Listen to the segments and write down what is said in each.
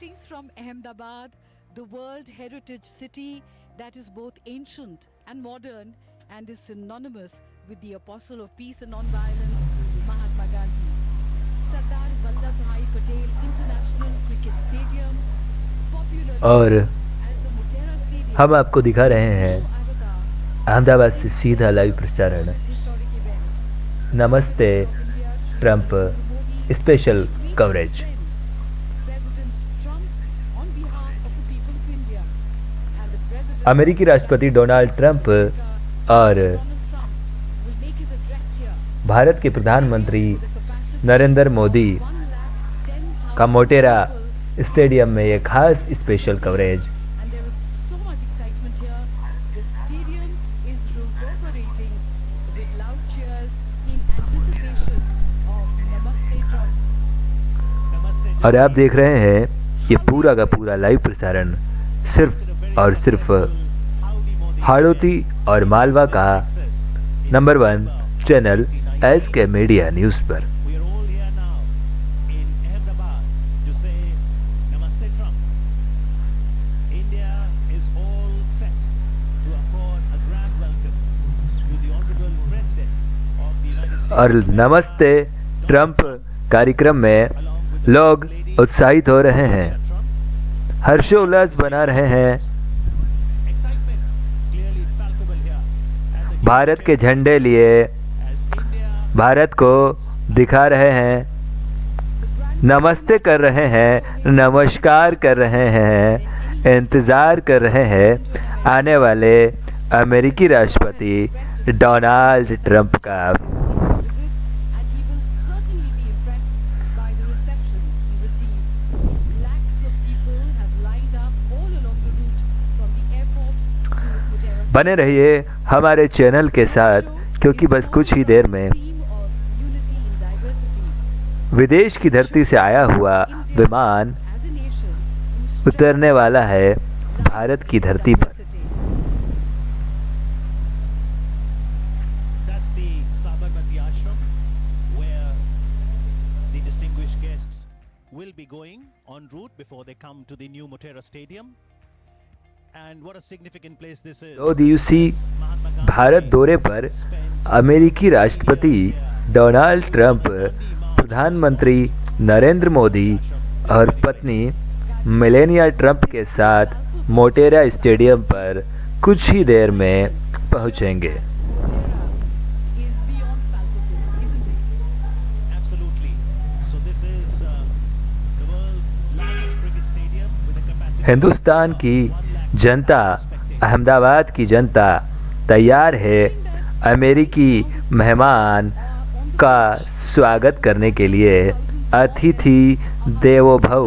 Greetings from Ahmedabad, the World Heritage City that is both ancient and modern and is synonymous with the apostle of peace and non-violence, Mahatma Gandhi. Sardar Vallabhbhai Patel International Cricket Stadium, popular और as the Motera Stadium, हम आपको दिखा रहे हैं avatar Ahmedabad से सीधा live प्रसारण this historic event. नमस्ते Trump special coverage. President Trump on behalf of the people of India and the President अमेरिकी राष्ट्रपति डोनाल्ड ट्रंप और Donald Trump will make his address here. Bharat के प्रधानमंत्री नरेंद्र मोदी का मोटेरा स्टेडियम में एक खास special coverage. And there is so much excitement here. The stadium is reverberating with loud cheers in anticipation of Namaste Trump. और आप देख रहे हैं ये पूरा का पूरा लाइव प्रसारण सिर्फ और सिर्फ हाड़ौती और मालवा का number 1 channel SK media news पर। We are all here now in Ahmedabad to say Namaste Trump. India is all set to accord a grand welcome to the Honorable President of the United States. और नमस्ते Trump कार्यक्रम में लोग उत्साहित हो रहे हैं, हर्षोल्लास बना रहे हैं, Excitement clearly palpable here at the Bharat के झंडे लिए as India भारत को दिखा रहे हैं, नमस्ते कर रहे हैं, नमस्कार कर रहे हैं, इंतज़ार कर रहे हैं आने वाले अमेरिकी राष्ट्रपति डोनाल्ड ट्रंप का। बने रहिए हमारे चैनल के साथ, क्योंकि बस कुछ ही देर में विदेश की धरती से आया हुआ विमान उतरने वाला है भारत की धरती पर। That's the Sabarmati Ashram where the distinguished guests will be going en route before they come to the new Motera Stadium. And what a significant place this is. 2 दिवसीय Mahatma Gandhi भारत दौरे पर अमेरिकी राष्ट्रपति डोनाल्ड ट्रंप, प्रधानमंत्री नरेंद्र मोदी और पत्नी Melania Trump के साथ मोटेरा स्टेडियम पर कुछ ही देर में पहुंचेंगे। Absolutely. So this is the world's largest cricket stadium with a capacity Hindustan की जनता, अहमदाबाद की जनता तैयार है अमेरिकी मेहमान का स्वागत करने के लिए। अतिथि देवो भव।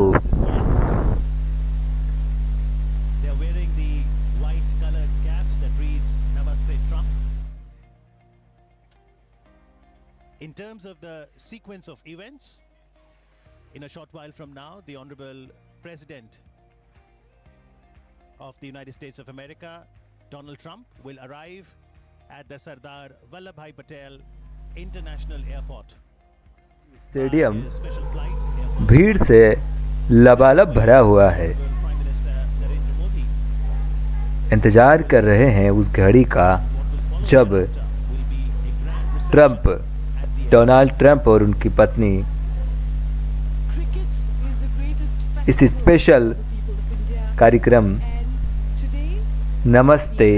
They are wearing the white colored caps that reads Namaste Trump. In terms of the sequence of events, in a short while from now, the Honorable President of the United States of America, Donald Trump, will arrive at the Sardar Vallabhbhai Patel International Airport. Stadium His special flight, Air भीड़ से लबालब भरा हुआ है। Honorable Prime Minister Narendra Modi. इंतज़ार कर रहे हैं उस घड़ी का जब Will be a grand reception Trump, at the Donald Trump और उनकी पत्नी Cricket is the greatest इस festival special for the people of India. कार्यक्रम And today, नमस्ते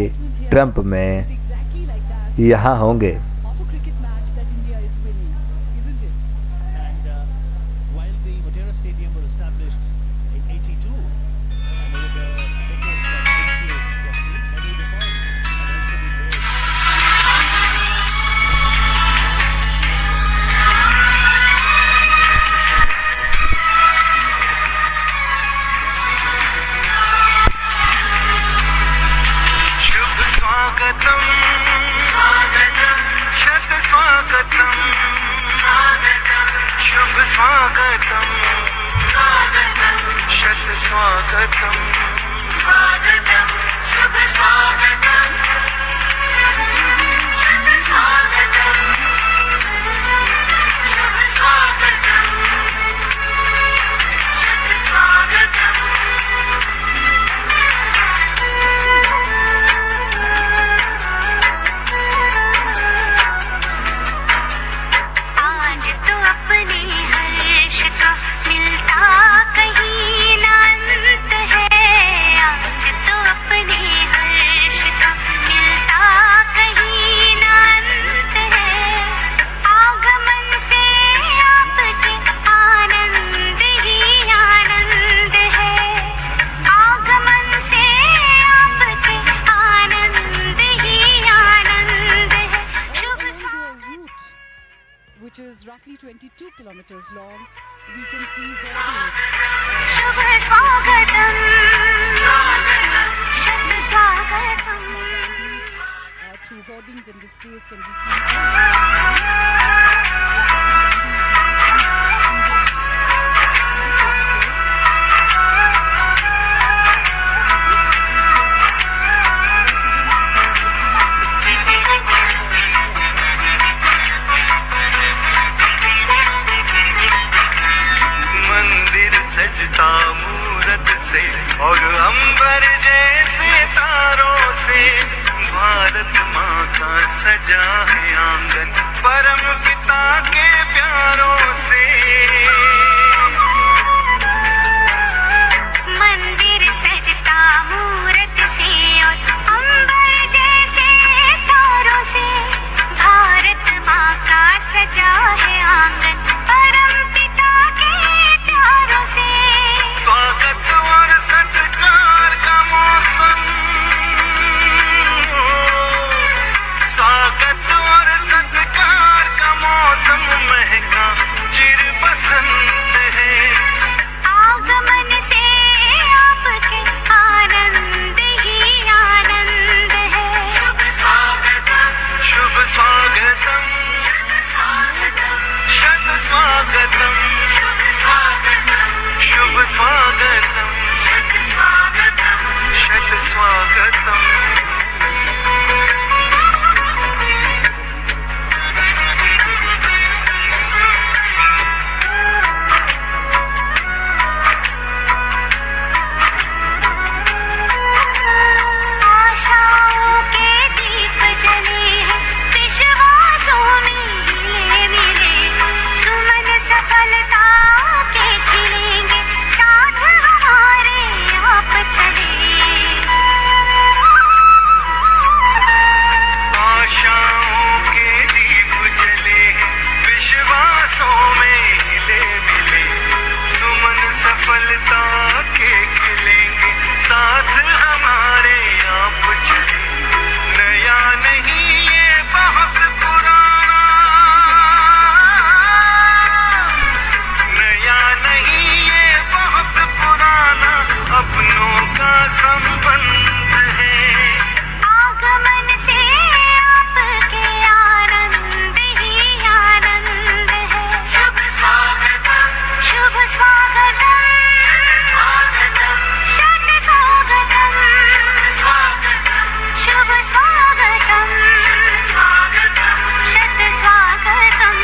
ट्रंप में is exactly like that यहाँ होंगे। of a cricket match that India is winning, isn't it? And while the Motera Stadium was established in 82, and with the decades that ensued, Justin, many records have also been made. शुभ स्वागतम स्वागतम शत स्वागतम स्वागतम शुभ स्वागतम स्वागतम शत स्वागतम स्वागतम शुभ स्वागतम शत स्वागतम शुभ स्वागतम शत स्वागतम kilometers long. We can see hoardings. शुभ स्वागतम शुभ स्वागतम Through hoardings and displays can be seen. मंदिर सजता मूरत से और अंबर जैसे तारों से भारत माँ का सजा है आंगन परम पिता के प्यारों से मंदिर सजता मूरत से और अंबर जैसे तारों से भारत माँ का सजा है आंगन परम पिता के प्यारों से स्वागत और सत्कार का मौसम स्वागत और सत्कार का मौसम महका चिर बसंत है आगमन से आपके आनंद ही आनंद है शुभ स्वागतम शुभ स्वागतम शत स्वागतम शुभ स्वागतम शुभ स्वागतम शत स्वागतम शत स्वागतम आशाओं के दीप जले हैं विश्वासों में हिले मिले सुमन सफलता के खिलेंगे साथ हमारे आप चले आशाओं के दीप जले हैं विश्वासों में हिले मिले सुमन सफलता के खिलेंगे साथ हमारे आप चले नया नहीं ये बहुत पुराना नया नहीं ये बहुत पुराना अपनों का संबंध है आगमन से आपके आनंद ही आनंद है शुभ स्वागतम शुभ स्वागतम शत स्वागतम शुभ स्वागतम शत स्वागतम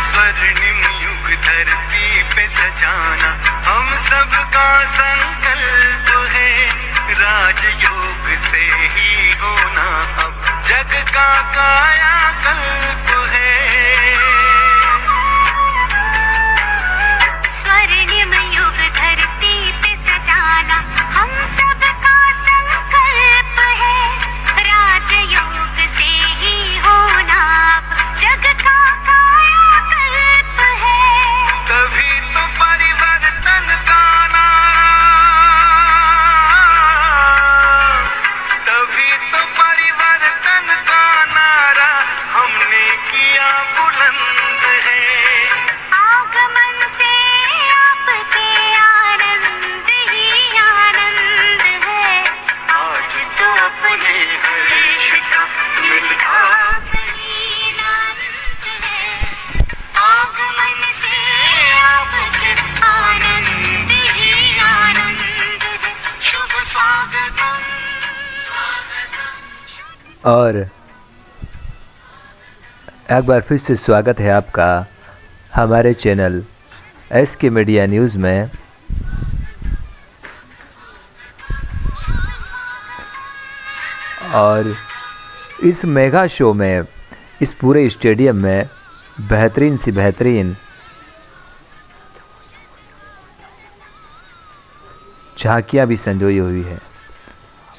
स्वर्णिम युग धरती पे सजाना हम सबका संकल्प है राजयोग से ही होना अब जग का कायाकल्प है स्वर्णिम युग धरती पे सजाना हम सबका संकल्प है राजयोग से ही होना अब जग का कायाकल्प है तभी तो परिवर्तन का नारा तभी तो परिवर्तन का नारा हमने किया बुलंद है आगमन से आपके आनंद ही आनंद है आज तो अपने हर्ष का मिलता नहीं आनंद है आगमन से आपके आनंद ही आनंद है शुभ स्वागतम और एक बार फिर से स्वागत है आपका हमारे चैनल SK मीडिया न्यूज़ में। और इस मेगा शो में इस पूरे स्टेडियम में बेहतरीन सी बेहतरीन झांकियाँ भी संजोई हुई है।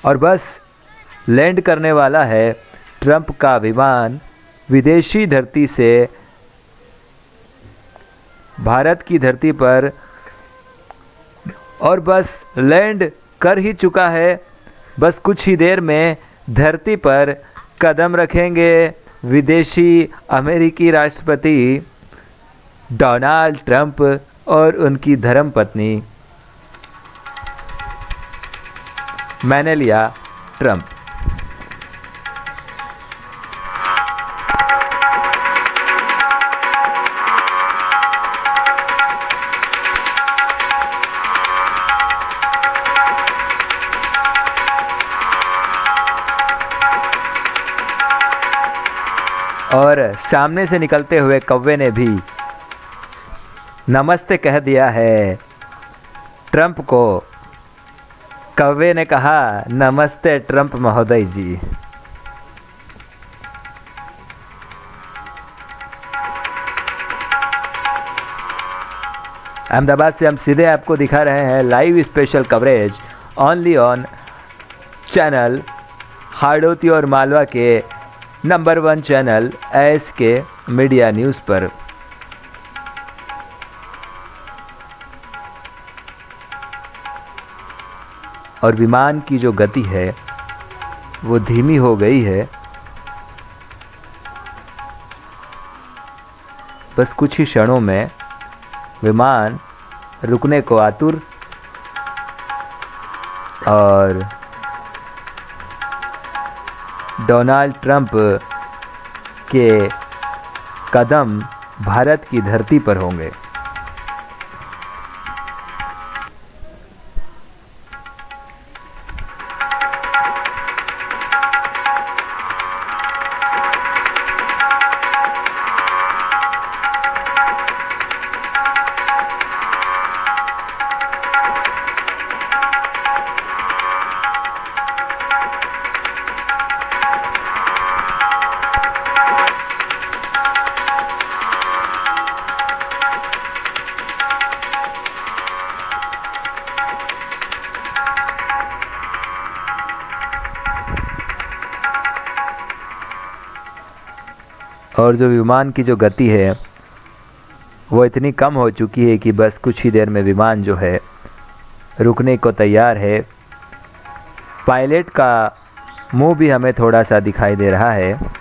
और बस लैंड करने वाला है ट्रंप का विमान विदेशी धरती से भारत की धरती पर, और बस लैंड कर ही चुका है। बस कुछ ही देर में धरती पर कदम रखेंगे विदेशी अमेरिकी राष्ट्रपति डोनाल्ड ट्रंप और उनकी धर्मपत्नी मेलानिया ट्रंप। और सामने से निकलते हुए कौवे ने भी नमस्ते कह दिया है ट्रंप को। कौवे ने कहा, नमस्ते ट्रंप महोदय जी। अहमदाबाद से हम सीधे आपको दिखा रहे हैं live special coverage only on channel Hadoti और मालवा के number 1 channel SK media news पर। और विमान की जो गति है वो धीमी हो गई है। बस कुछ ही क्षणों में विमान रुकने को आतुर, और डोनाल्ड ट्रंप के कदम भारत की धरती पर होंगे। और जो विमान की जो गति है वो इतनी कम हो चुकी है कि बस कुछ ही देर में विमान जो है रुकने को तैयार है। पायलट का मुंह भी हमें थोड़ा सा दिखाई दे रहा है।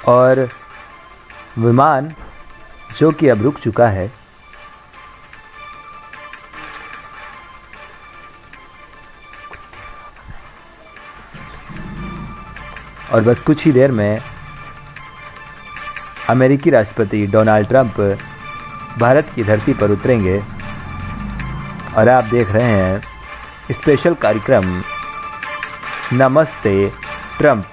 और विमान जो कि अब रुक चुका है, और बस कुछ ही देर में अमेरिकी राष्ट्रपति डोनाल्ड ट्रंप भारत की धरती पर उतरेंगे। और आप देख रहे हैं स्पेशल कार्यक्रम नमस्ते Trump.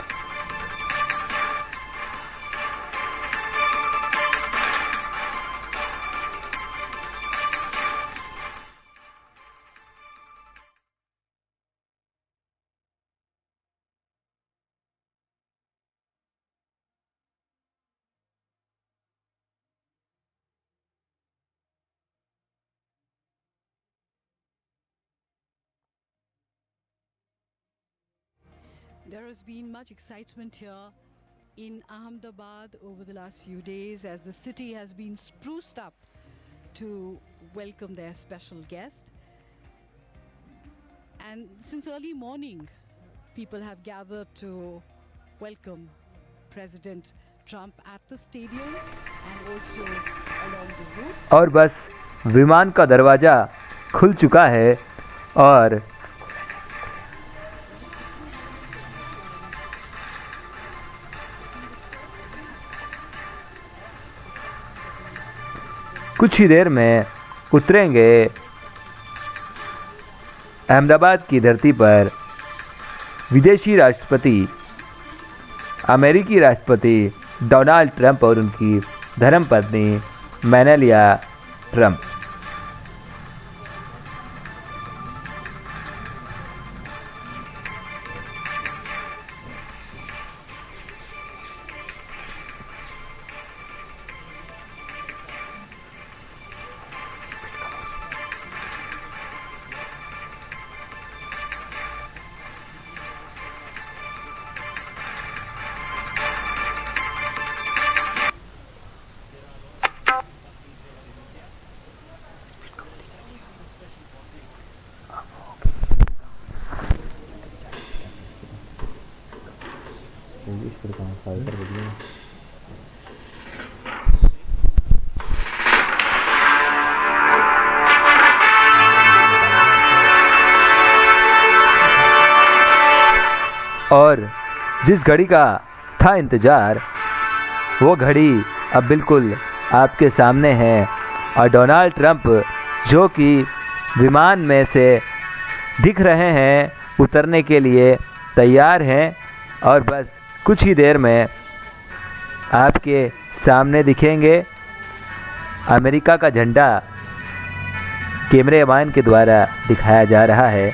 There has been much excitement here in Ahmedabad over the last few days as the city has been spruced up to welcome their special guest. And since early morning, people have gathered to welcome President Trump at the stadium and also along the route. और बस विमान का दरवाज़ा खुल चुका है और कुछ ही देर में उतरेंगे अहमदाबाद की धरती पर विदेशी राष्ट्रपति अमेरिकी राष्ट्रपति डोनाल्ड ट्रंप और उनकी धर्मपत्नी मेलानिया ट्रंप। और जिस घड़ी का था इंतज़ार, वो घड़ी अब बिल्कुल आपके सामने है। और डोनाल्ड ट्रंप जो कि विमान में से दिख रहे हैं, उतरने के लिए तैयार हैं और बस कुछ ही देर में आपके सामने दिखेंगे। अमेरिका का झंडा कैमरामैन के द्वारा दिखाया जा रहा है,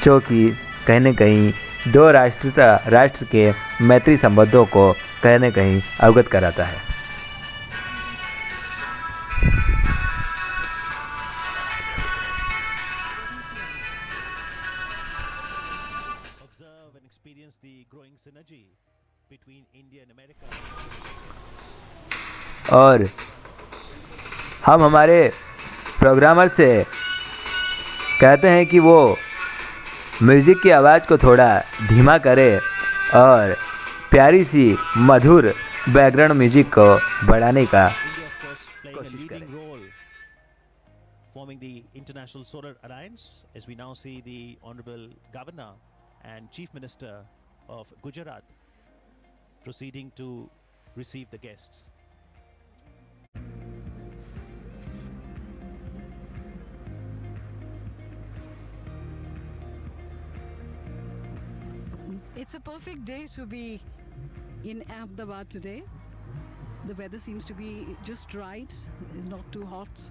जो कि कहीं न कहीं दो राष्ट्र के मैत्री संबंधों को कहीं न कहीं अवगत कराता है। Observe and experience the growing synergy between India and America. और हम हमारे प्रोग्रामर से कहते हैं कि वो म्यूज़िक की आवाज़ को थोड़ा धीमा करे और प्यारी सी मधुर बैकग्राउंड म्यूजिक को बढ़ाने का India, of course, playing a कोशिश leading करें। role, forming the International Solar Alliance, as we now see the Honorable Governor and Chief Minister of Gujarat proceeding to receive the guests. It's a perfect day to be in Ahmedabad today. The weather seems to be just right. It's not too hot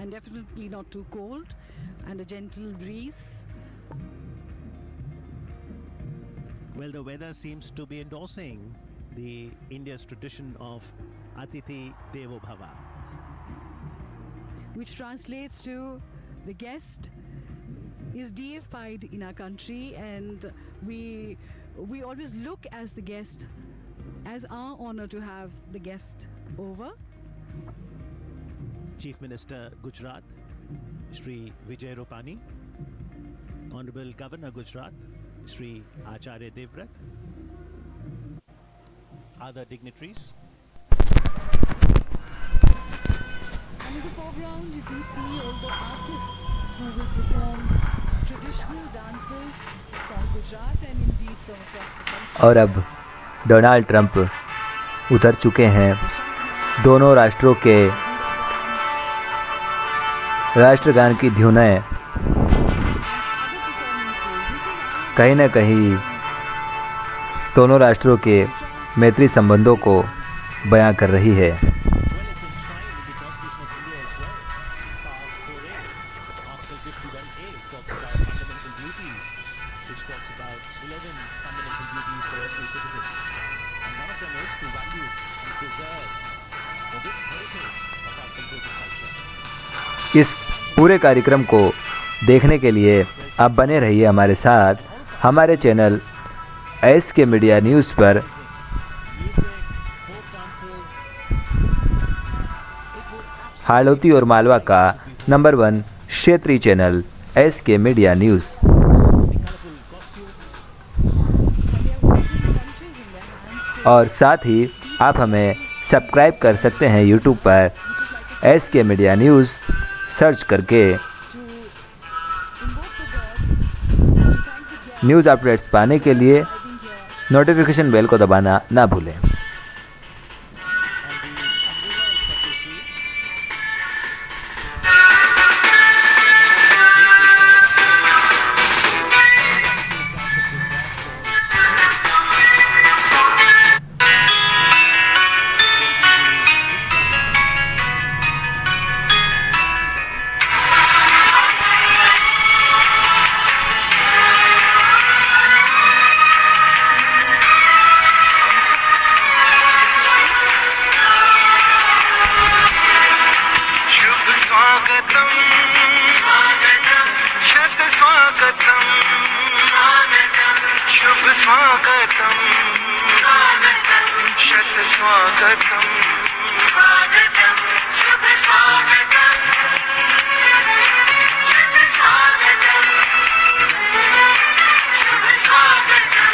and definitely not too cold, and a gentle breeze. Well, the weather seems to be endorsing the India's tradition of Atithi Devo Bhava. Which translates to the guest is deified in our country, and we always look as the guest, as our honor to have the guest over. Chief Minister Gujarat, Shri Vijay Rupani, Honorable Governor Gujarat, Shri Acharya Devrat, other dignitaries. And in the foreground you can see all the artists who will perform traditional dances from Gujarat and indeed from across the country. और अब Donald Trump उतर चुके हैं। दोनों राष्ट्रों के राष्ट्रगान की धुनें कहीं न कहीं दोनों राष्ट्रों के मैत्री संबंधों को बयां कर रही है। इस पूरे कार्यक्रम को देखने के लिए आप बने रहिए हमारे साथ हमारे चैनल SK मीडिया न्यूज़ पर। हाड़ौती और मालवा का नंबर 1 क्षेत्रीय चैनल SK मीडिया न्यूज़। और साथ ही आप हमें सब्सक्राइब कर सकते हैं YouTube पर SK मीडिया न्यूज़ सर्च करके। न्यूज़ अपडेट्स पाने के लिए नोटिफिकेशन बेल को दबाना ना भूलें। स्वागतम स्वागतम शत स्वागतम स्वागतम शुभ स्वागतम स्वागतम शत स्वागतम स्वागतम शुभ स्वागतम शत स्वागतम शुभ स्वागतम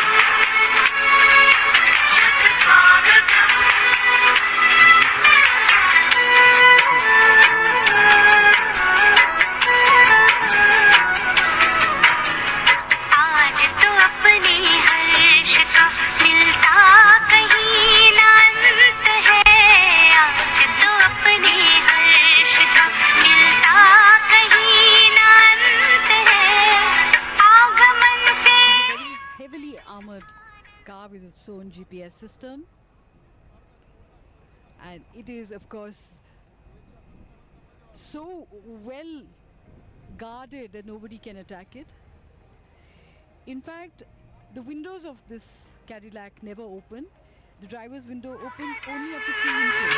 शत स्वागतम आज तो अपने हर्ष का मिलता कहीं ना अंत है आज तो अपने हर्ष का मिलता कहीं ना अंत है आगमन से Heavily armored car with its own GPS system, and it is of course so well guarded that nobody can attack it. In fact, the windows of this Cadillac never open. The driver's window opens only up to 3 inches.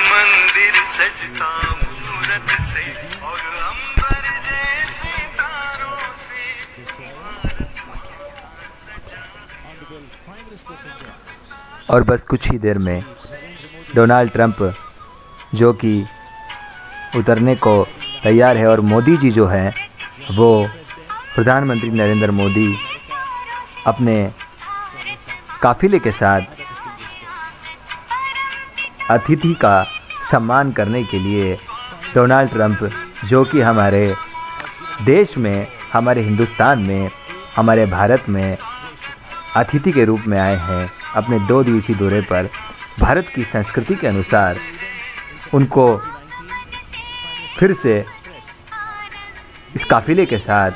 मंदिर सजता मूरत से और अंबर जैसे तारों से Honorable Prime Minister of India, और बस कुछ ही देर में डोनाल्ड ट्रंप जो कि उतरने को तैयार है और मोदी जी जो हैं वो प्रधानमंत्री नरेंद्र मोदी अपने काफिले के साथ अतिथि का सम्मान करने के लिए डोनाल्ड ट्रंप जो कि हमारे देश में, हमारे हिंदुस्तान में, हमारे भारत में अतिथि के रूप में आए हैं अपने 2 दिवसीय दौरे पर। भारत की संस्कृति के अनुसार उनको फिर से इस काफिले के साथ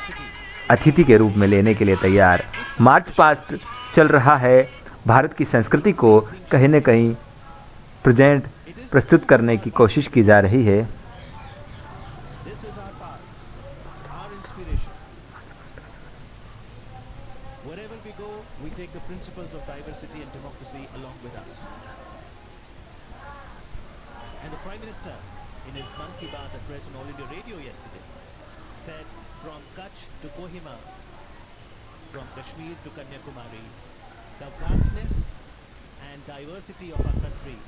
अतिथि के रूप में लेने के लिए तैयार। मार्च पास्ट चल रहा है। भारत की संस्कृति को कहीं न कहीं प्रस्तुत करने की कोशिश की जा रही है। this is our path, our inspiration. Wherever we go, we take the principles of diversity and democracy along with us. And the Prime Minister, in his Mann Ki Baat address on All India Radio yesterday, said from Kutch to Kohima, from Kashmir to Kanyakumari, the vastness and diversity of our country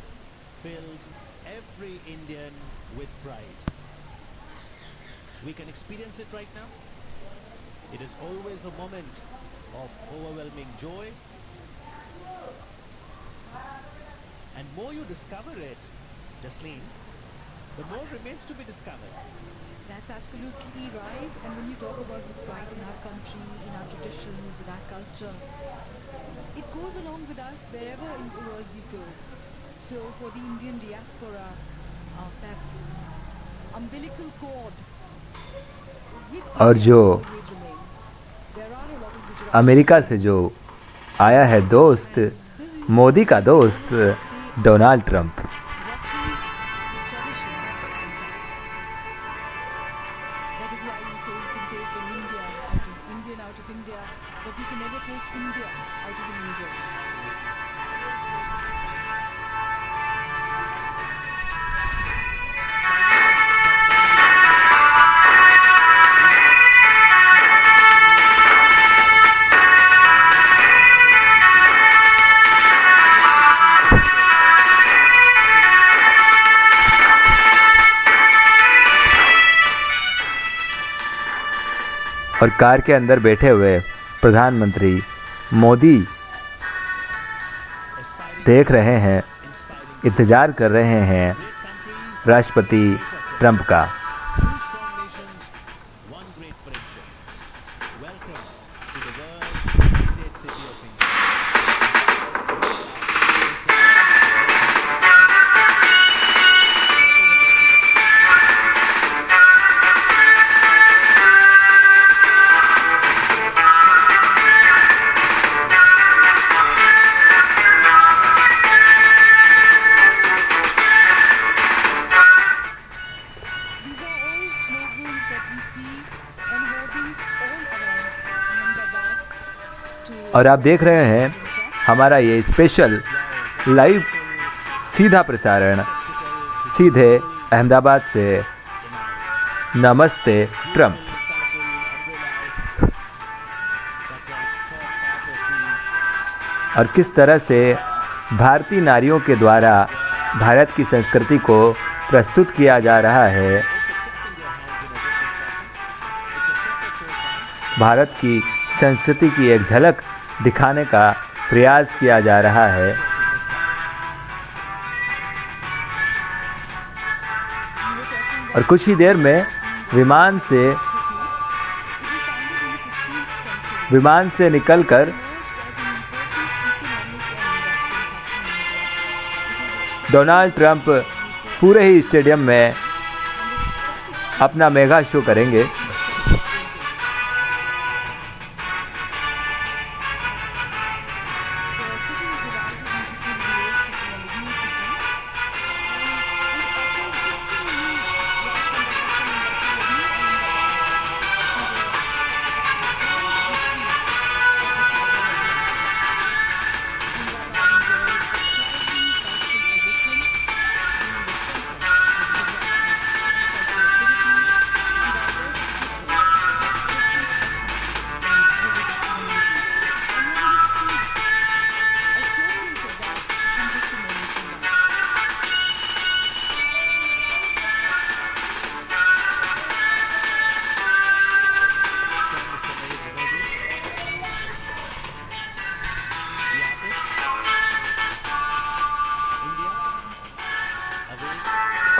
fills every Indian with pride. We can experience it right now. It is always a moment of overwhelming joy. And more you discover it, Jasleen, the more remains to be discovered. That's absolutely right. And when you talk about this pride in our country, in our traditions, in our culture, it goes along with us wherever in the world we go. So for the Indian diaspora, that umbilical cord with और India जो always remains. There are a lot of Gujarati America से जो आया है दोस्त, मोदी का दोस्त Donald Trump. watching the cherishing of that concept. That is why we say we can take an Indian out of India, but we can never take India out of an Indian. और car के अंदर बैठे हुए प्रधानमंत्री मोदी देख रहे हैं, इंतज़ार कर रहे हैं राष्ट्रपति ट्रंप का। Two strong nations, one great friendship. Welcome to the world great city of India. और आप देख रहे हैं हमारा ये स्पेशल लाइव सीधा प्रसारण सीधे अहमदाबाद से। नमस्ते ट्रंप। और किस तरह से भारतीय नारियों के द्वारा भारत की संस्कृति को प्रस्तुत किया जा रहा है, भारत की संस्कृति की एक झलक दिखाने का प्रयास किया जा रहा है। और कुछ ही देर में विमान से निकलकर डोनाल्ड ट्रंप पूरे ही स्टेडियम में अपना मेगा शो करेंगे।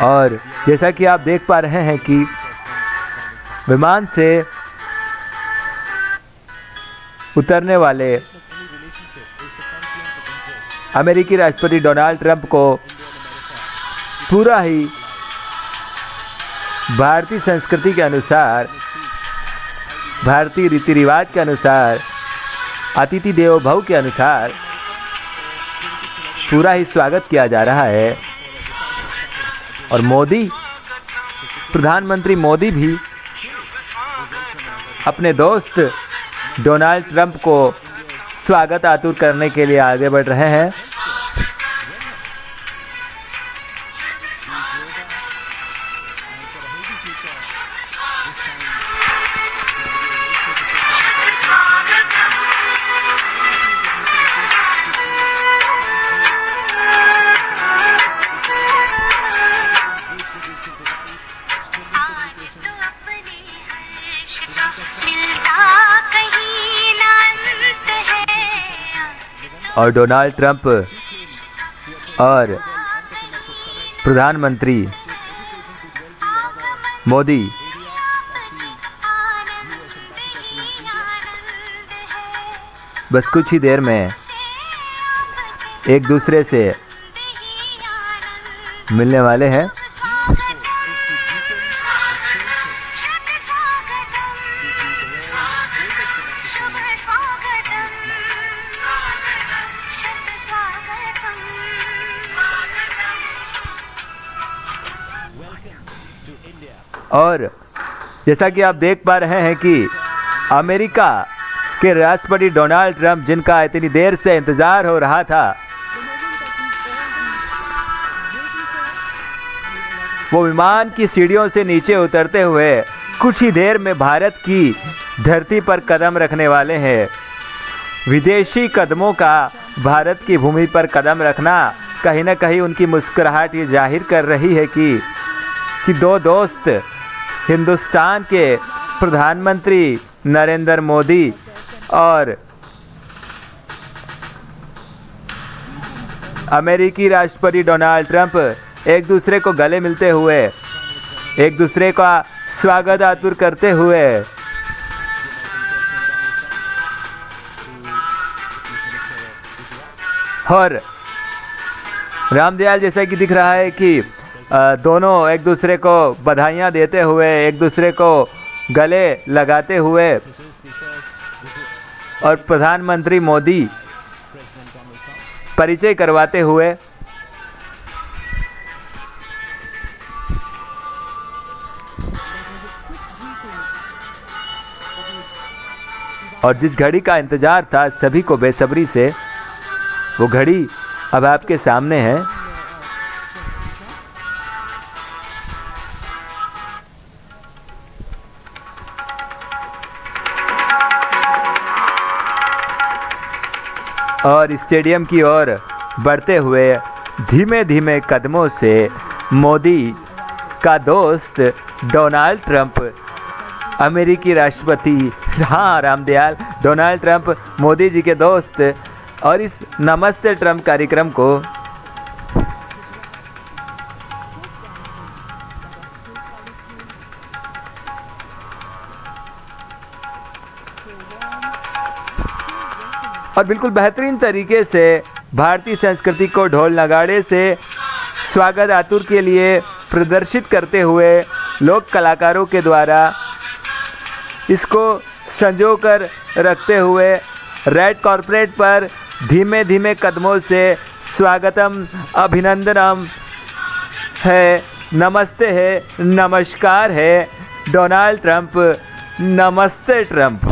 और जैसा कि आप देख पा रहे हैं कि विमान से उतरने वाले अमेरिकी राष्ट्रपति डोनाल्ड ट्रंप को पूरा ही भारतीय संस्कृति के अनुसार, भारतीय रीति रिवाज के अनुसार, अतिथि देवो भव के अनुसार पूरा ही स्वागत किया जा रहा है। और मोदी, प्रधानमंत्री मोदी भी अपने दोस्त डोनाल्ड ट्रंप को स्वागत आतुर करने के लिए आगे बढ़ रहे हैं। और डोनाल्ड ट्रंप और प्रधानमंत्री मोदी बस कुछ ही देर में एक दूसरे से मिलने वाले हैं। और जैसा कि आप देख पा रहे हैं कि अमेरिका के राष्ट्रपति डोनाल्ड ट्रंप, जिनका इतनी देर से इंतजार हो रहा था, वो विमान की सीढ़ियों से नीचे उतरते हुए कुछ ही देर में भारत की धरती पर कदम रखने वाले हैं। विदेशी कदमों का भारत की भूमि पर कदम रखना कहीं ना कहीं उनकी मुस्कुराहट ये जाहिर कर रही है कि दो दोस्त, हिंदुस्तान के प्रधानमंत्री नरेंद्र मोदी और अमेरिकी राष्ट्रपति डोनाल्ड ट्रंप एक दूसरे को गले मिलते हुए, एक दूसरे का स्वागत आतुर करते हुए और रामदयाल जैसा कि दिख रहा है कि दोनों एक दूसरे को बधाइयाँ देते हुए, एक दूसरे को गले लगाते हुए और प्रधानमंत्री मोदी परिचय करवाते हुए और जिस घड़ी का इंतज़ार था सभी को बेसब्री से, वो घड़ी अब आपके सामने है। और स्टेडियम की ओर बढ़ते हुए धीमे धीमे कदमों से मोदी का दोस्त डोनाल्ड ट्रंप, अमेरिकी राष्ट्रपति, हाँ रामदयाल, डोनाल्ड ट्रंप मोदी जी के दोस्त, और इस नमस्ते ट्रंप कार्यक्रम को और बिल्कुल बेहतरीन तरीके से भारतीय संस्कृति को ढोल नगाड़े से स्वागत आतुर के लिए प्रदर्शित करते हुए लोक कलाकारों के द्वारा इसको संजो कर रखते हुए रेड कॉर्पोरेट पर धीमे धीमे कदमों से स्वागतम, अभिनंदनम है, नमस्ते है, नमस्कार है, डोनाल्ड ट्रंप, नमस्ते Trump.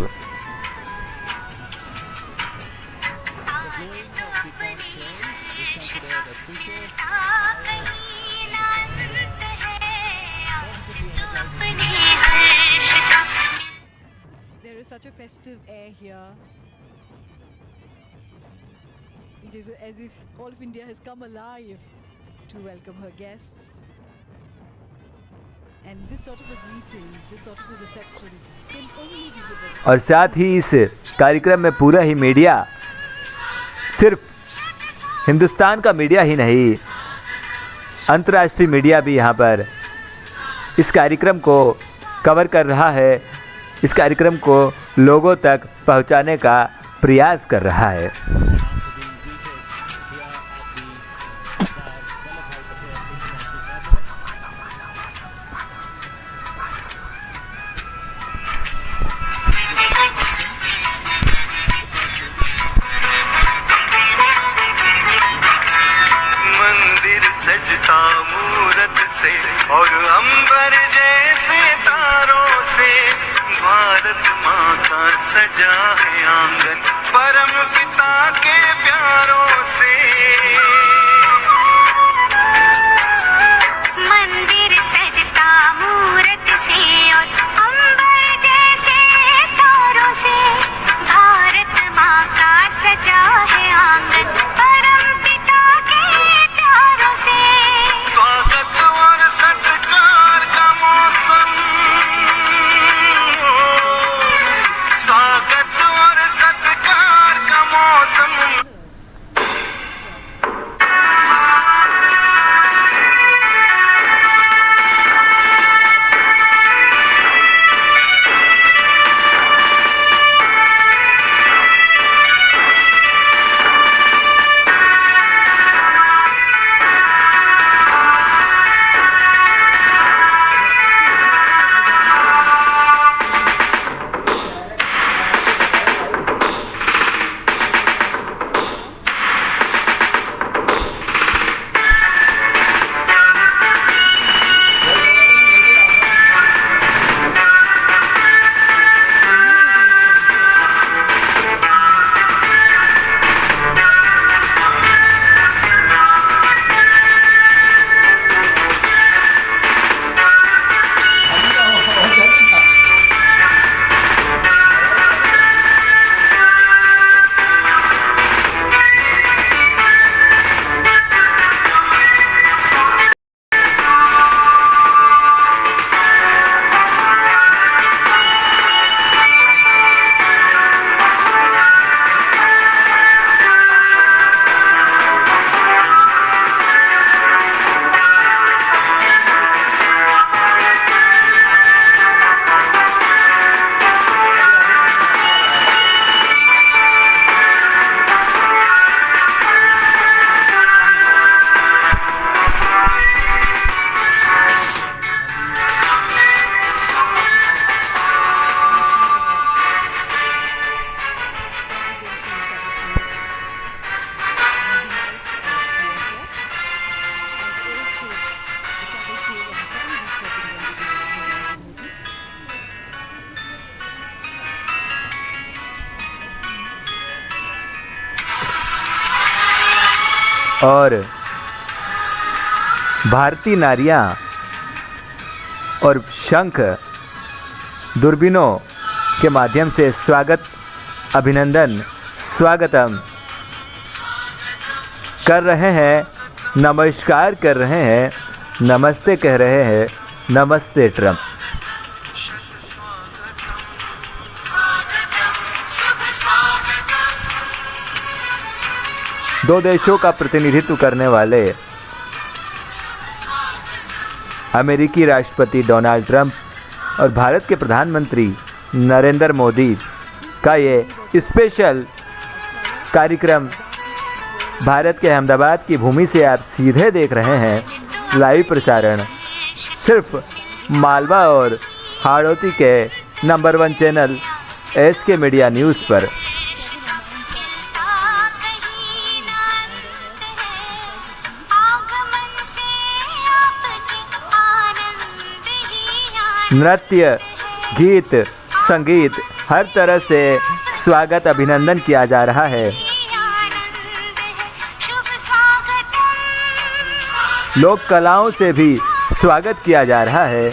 There is such a festive air here. It is as if all of India has come alive to welcome her guests. And this sort of a greeting, this sort of a reception can only be given. और साथ ही इस कार्यक्रम में पूरा ही media, सिर्फ हिंदुस्तान का media ही नहीं, अंतर्राष्ट्रीय मीडिया भी यहाँ पर इस कार्यक्रम को कवर कर रहा है, इस कार्यक्रम को लोगों तक पहुँचाने का प्रयास कर रहा है। मंदिर सजता मूरत से और अंबर जैसे तारों से, भारत माँ का सजा है आंगन परम पिता के प्यारों से। मंदिर सजता मूरत से और अंबर जैसे तारों से, भारत माँ का सजा है आंगन परम पिता के प्यारों से। स्वागत और सत्कार का मौसम, स्वागत और सत्कार का मौसम। और भारतीय नारियां और शंख दूरबीनों के माध्यम से स्वागत, अभिनंदन, स्वागतम कर रहे हैं, नमस्कार कर रहे हैं, नमस्ते कह रहे हैं, नमस्ते ट्रम्प। दो देशों का प्रतिनिधित्व करने वाले अमेरिकी राष्ट्रपति डोनाल्ड ट्रंप और भारत के प्रधानमंत्री नरेंद्र मोदी का ये स्पेशल कार्यक्रम भारत के अहमदाबाद की भूमि से आप सीधे देख रहे हैं। लाइव प्रसारण सिर्फ मालवा और हाड़ौती के number 1 channel SK media news पर। नृत्य, गीत, संगीत, हर तरह से स्वागत, अभिनंदन किया जा रहा है। लोक कलाओं से भी स्वागत किया जा रहा है।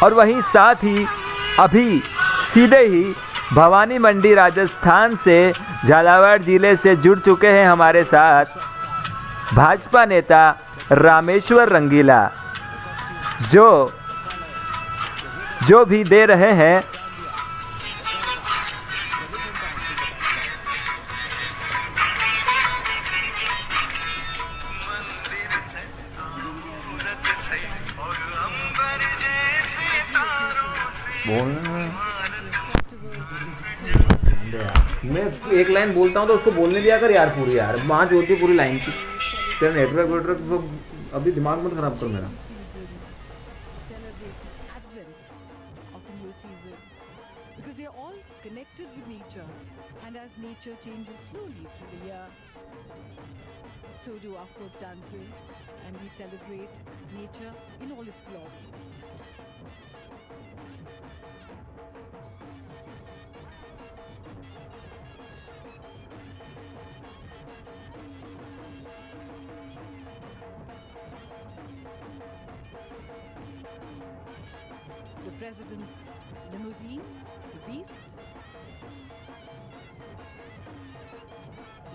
और वहीं साथ ही अभी सीधे ही भवानी मंडी राजस्थान से झालावाड़ जिले से जुड़ चुके हैं हमारे साथ भाजपा नेता रामेश्वर रंगीला, जो भी दे रहे हैं मैं एक लाइन बोलता हूँ तो उसको बोलने दिया कर यार, पूरी यार वहाँ जोड़ती पूरी लाइन की। तेरा नेटवर्क अभी दिमाग मत खराब कर मेरा। Because they are all connected with nature, and as nature changes slowly through the year, so do our folk dances, and we celebrate nature in all its glory. The president's limousine, the beast,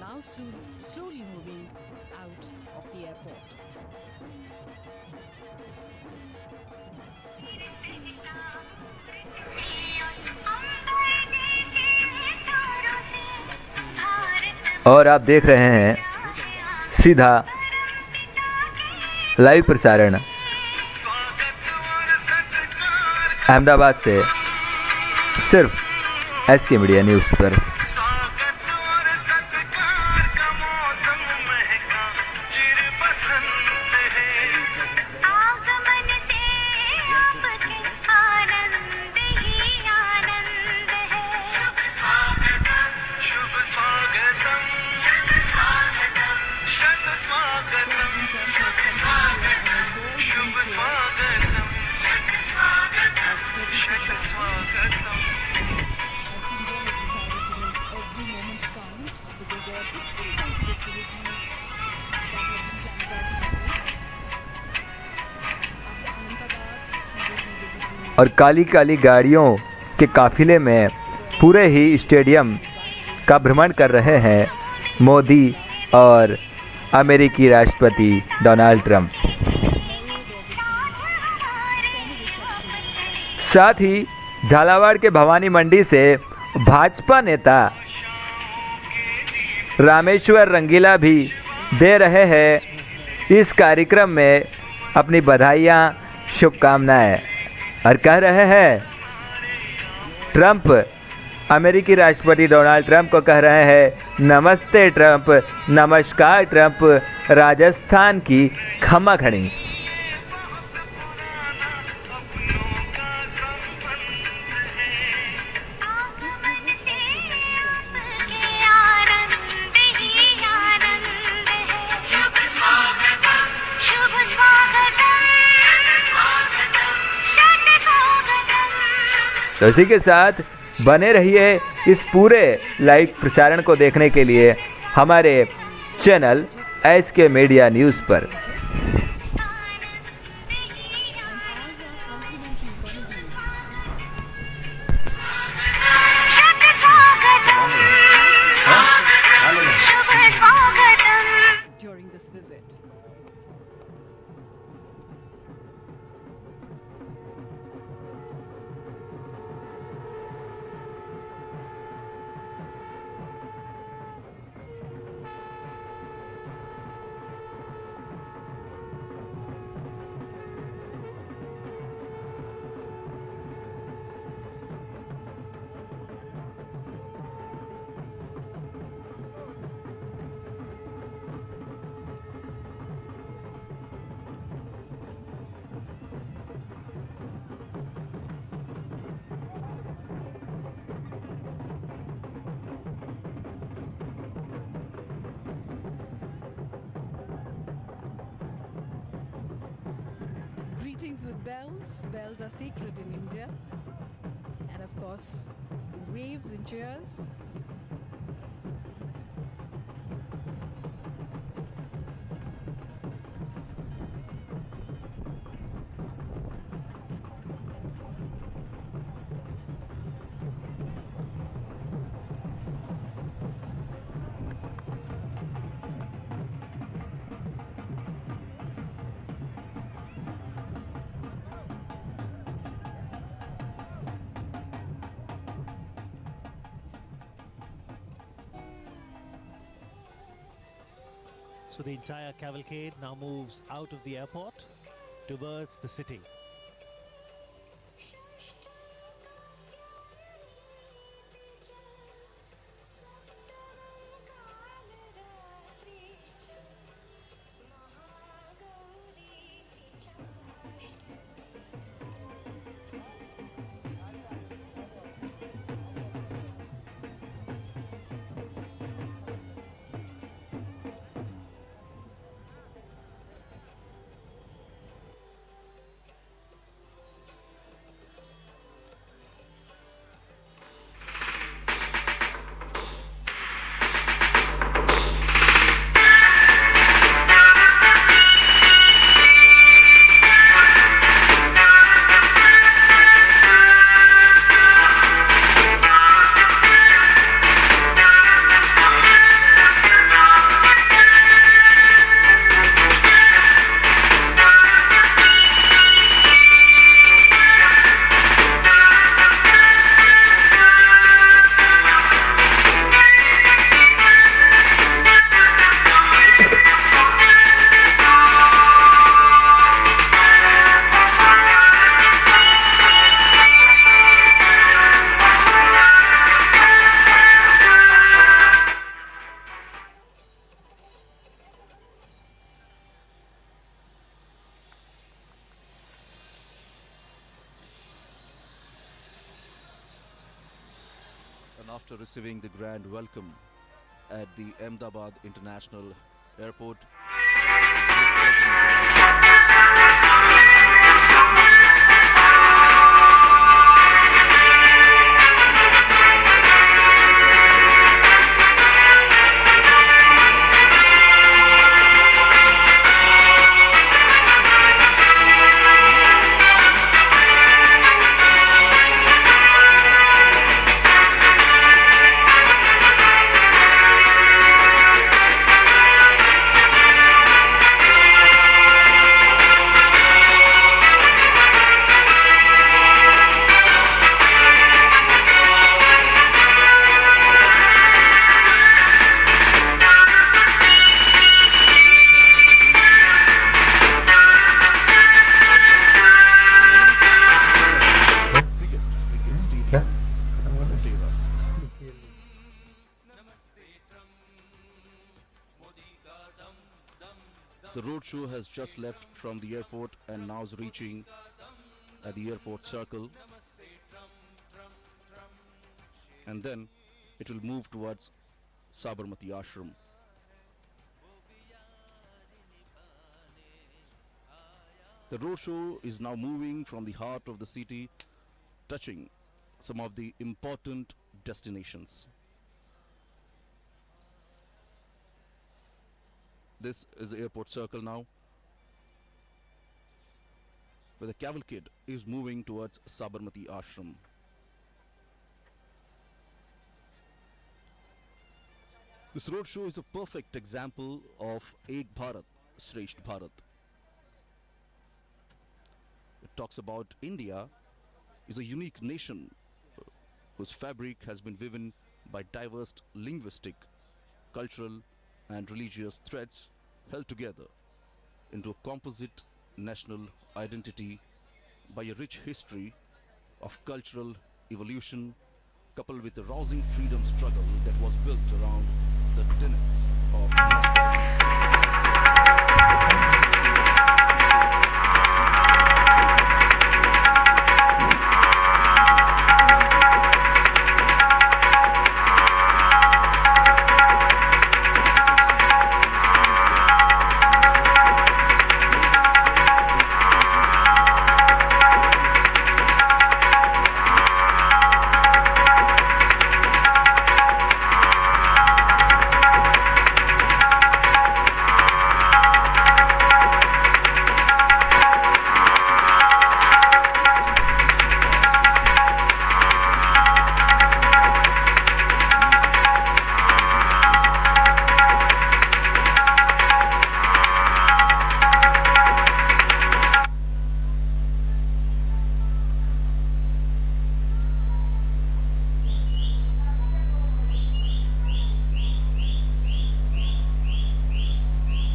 now slowly moving out of the airport. और आप देख रहे हैं सीधा live प्रसारण अहमदाबाद से सिर्फ SK media news पर। और काली काली गाड़ियों के काफिले में पूरे ही स्टेडियम का भ्रमण कर रहे हैं मोदी और अमेरिकी राष्ट्रपति डोनाल्ड ट्रंप। साथ ही झालावाड़ के भवानी मंडी से भाजपा नेता रामेश्वर रंगीला भी दे रहे हैं इस कार्यक्रम में अपनी बधाइयाँ, शुभकामनाएं और कह रहे हैं ट्रंप, अमेरिकी राष्ट्रपति डोनाल्ड ट्रंप को कह रहे हैं नमस्ते ट्रंप, नमस्कार ट्रंप, राजस्थान की खमा खड़ी। तो इसी के साथ बने रहिए इस पूरे लाइव प्रसारण को देखने के लिए हमारे चैनल SK मीडिया न्यूज़ पर। शुभ स्वागतम शुभ स्वागतम during this visit. Greetings with bells. Bells are sacred in India. And of course, waves and cheers. So the entire cavalcade now moves out of the airport towards the city. And after receiving the grand welcome at the Ahmedabad International Airport, the roadshow has just left from the airport and now is reaching at the airport circle, and then it will move towards Sabarmati Ashram. The roadshow is now moving from the heart of the city, touching some of the important destinations. This is the airport circle now, where the cavalcade is moving towards Sabarmati Ashram. This roadshow is a perfect example of Ek Bharat, Shresht Bharat. It talks about India is a unique nation whose fabric has been woven by diverse linguistic, cultural, and religious threads held together into a composite national identity by a rich history of cultural evolution coupled with a rousing freedom struggle that was built around the tenets of nonviolence.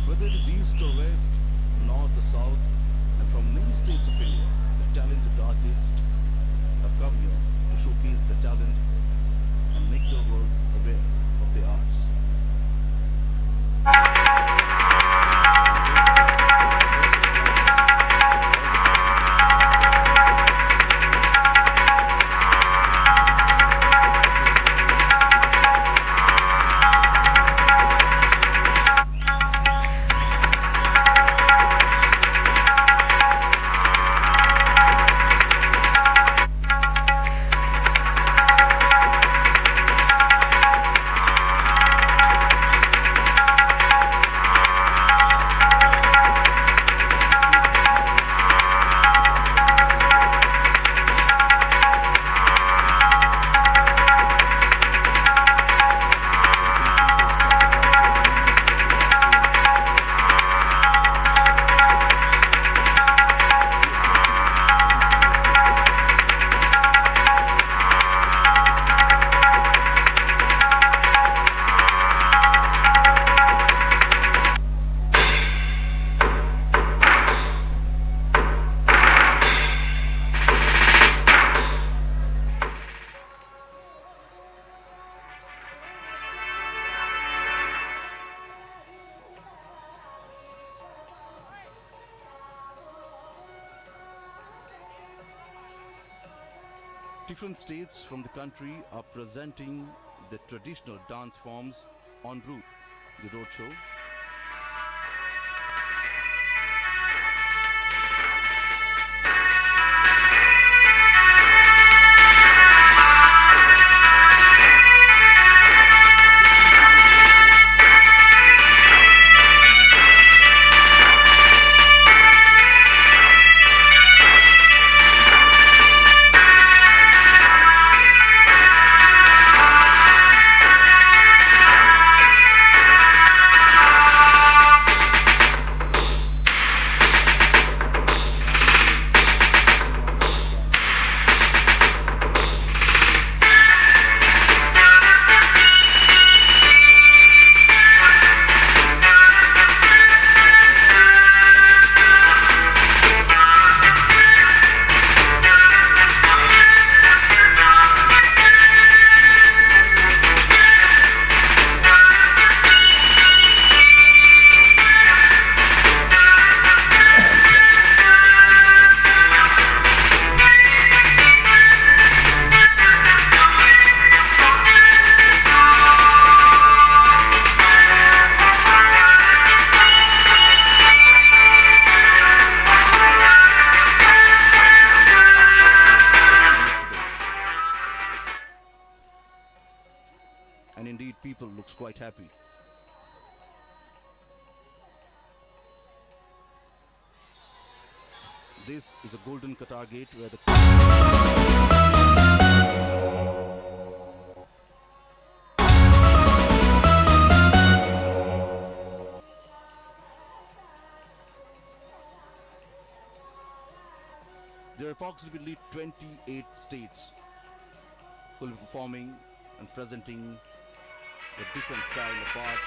Whether it is east or west, north or south, and from many states of India, the talented artists have come here to showcase their talent and make the world aware of their arts. Different states from the country are presenting the traditional dance forms en route the roadshow. people looks quite happy. This is a golden Qatar gate where the there are approximately 28 states who will be performing and presenting the different style of art,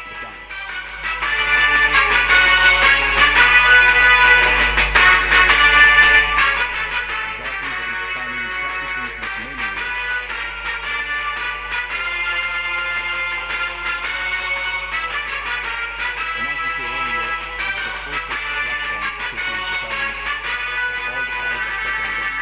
the dance. Exactly, they've been performing and practicing since many years. And as we said earlier, this is the perfect platform to showcase the talent as all the eyes are set on them.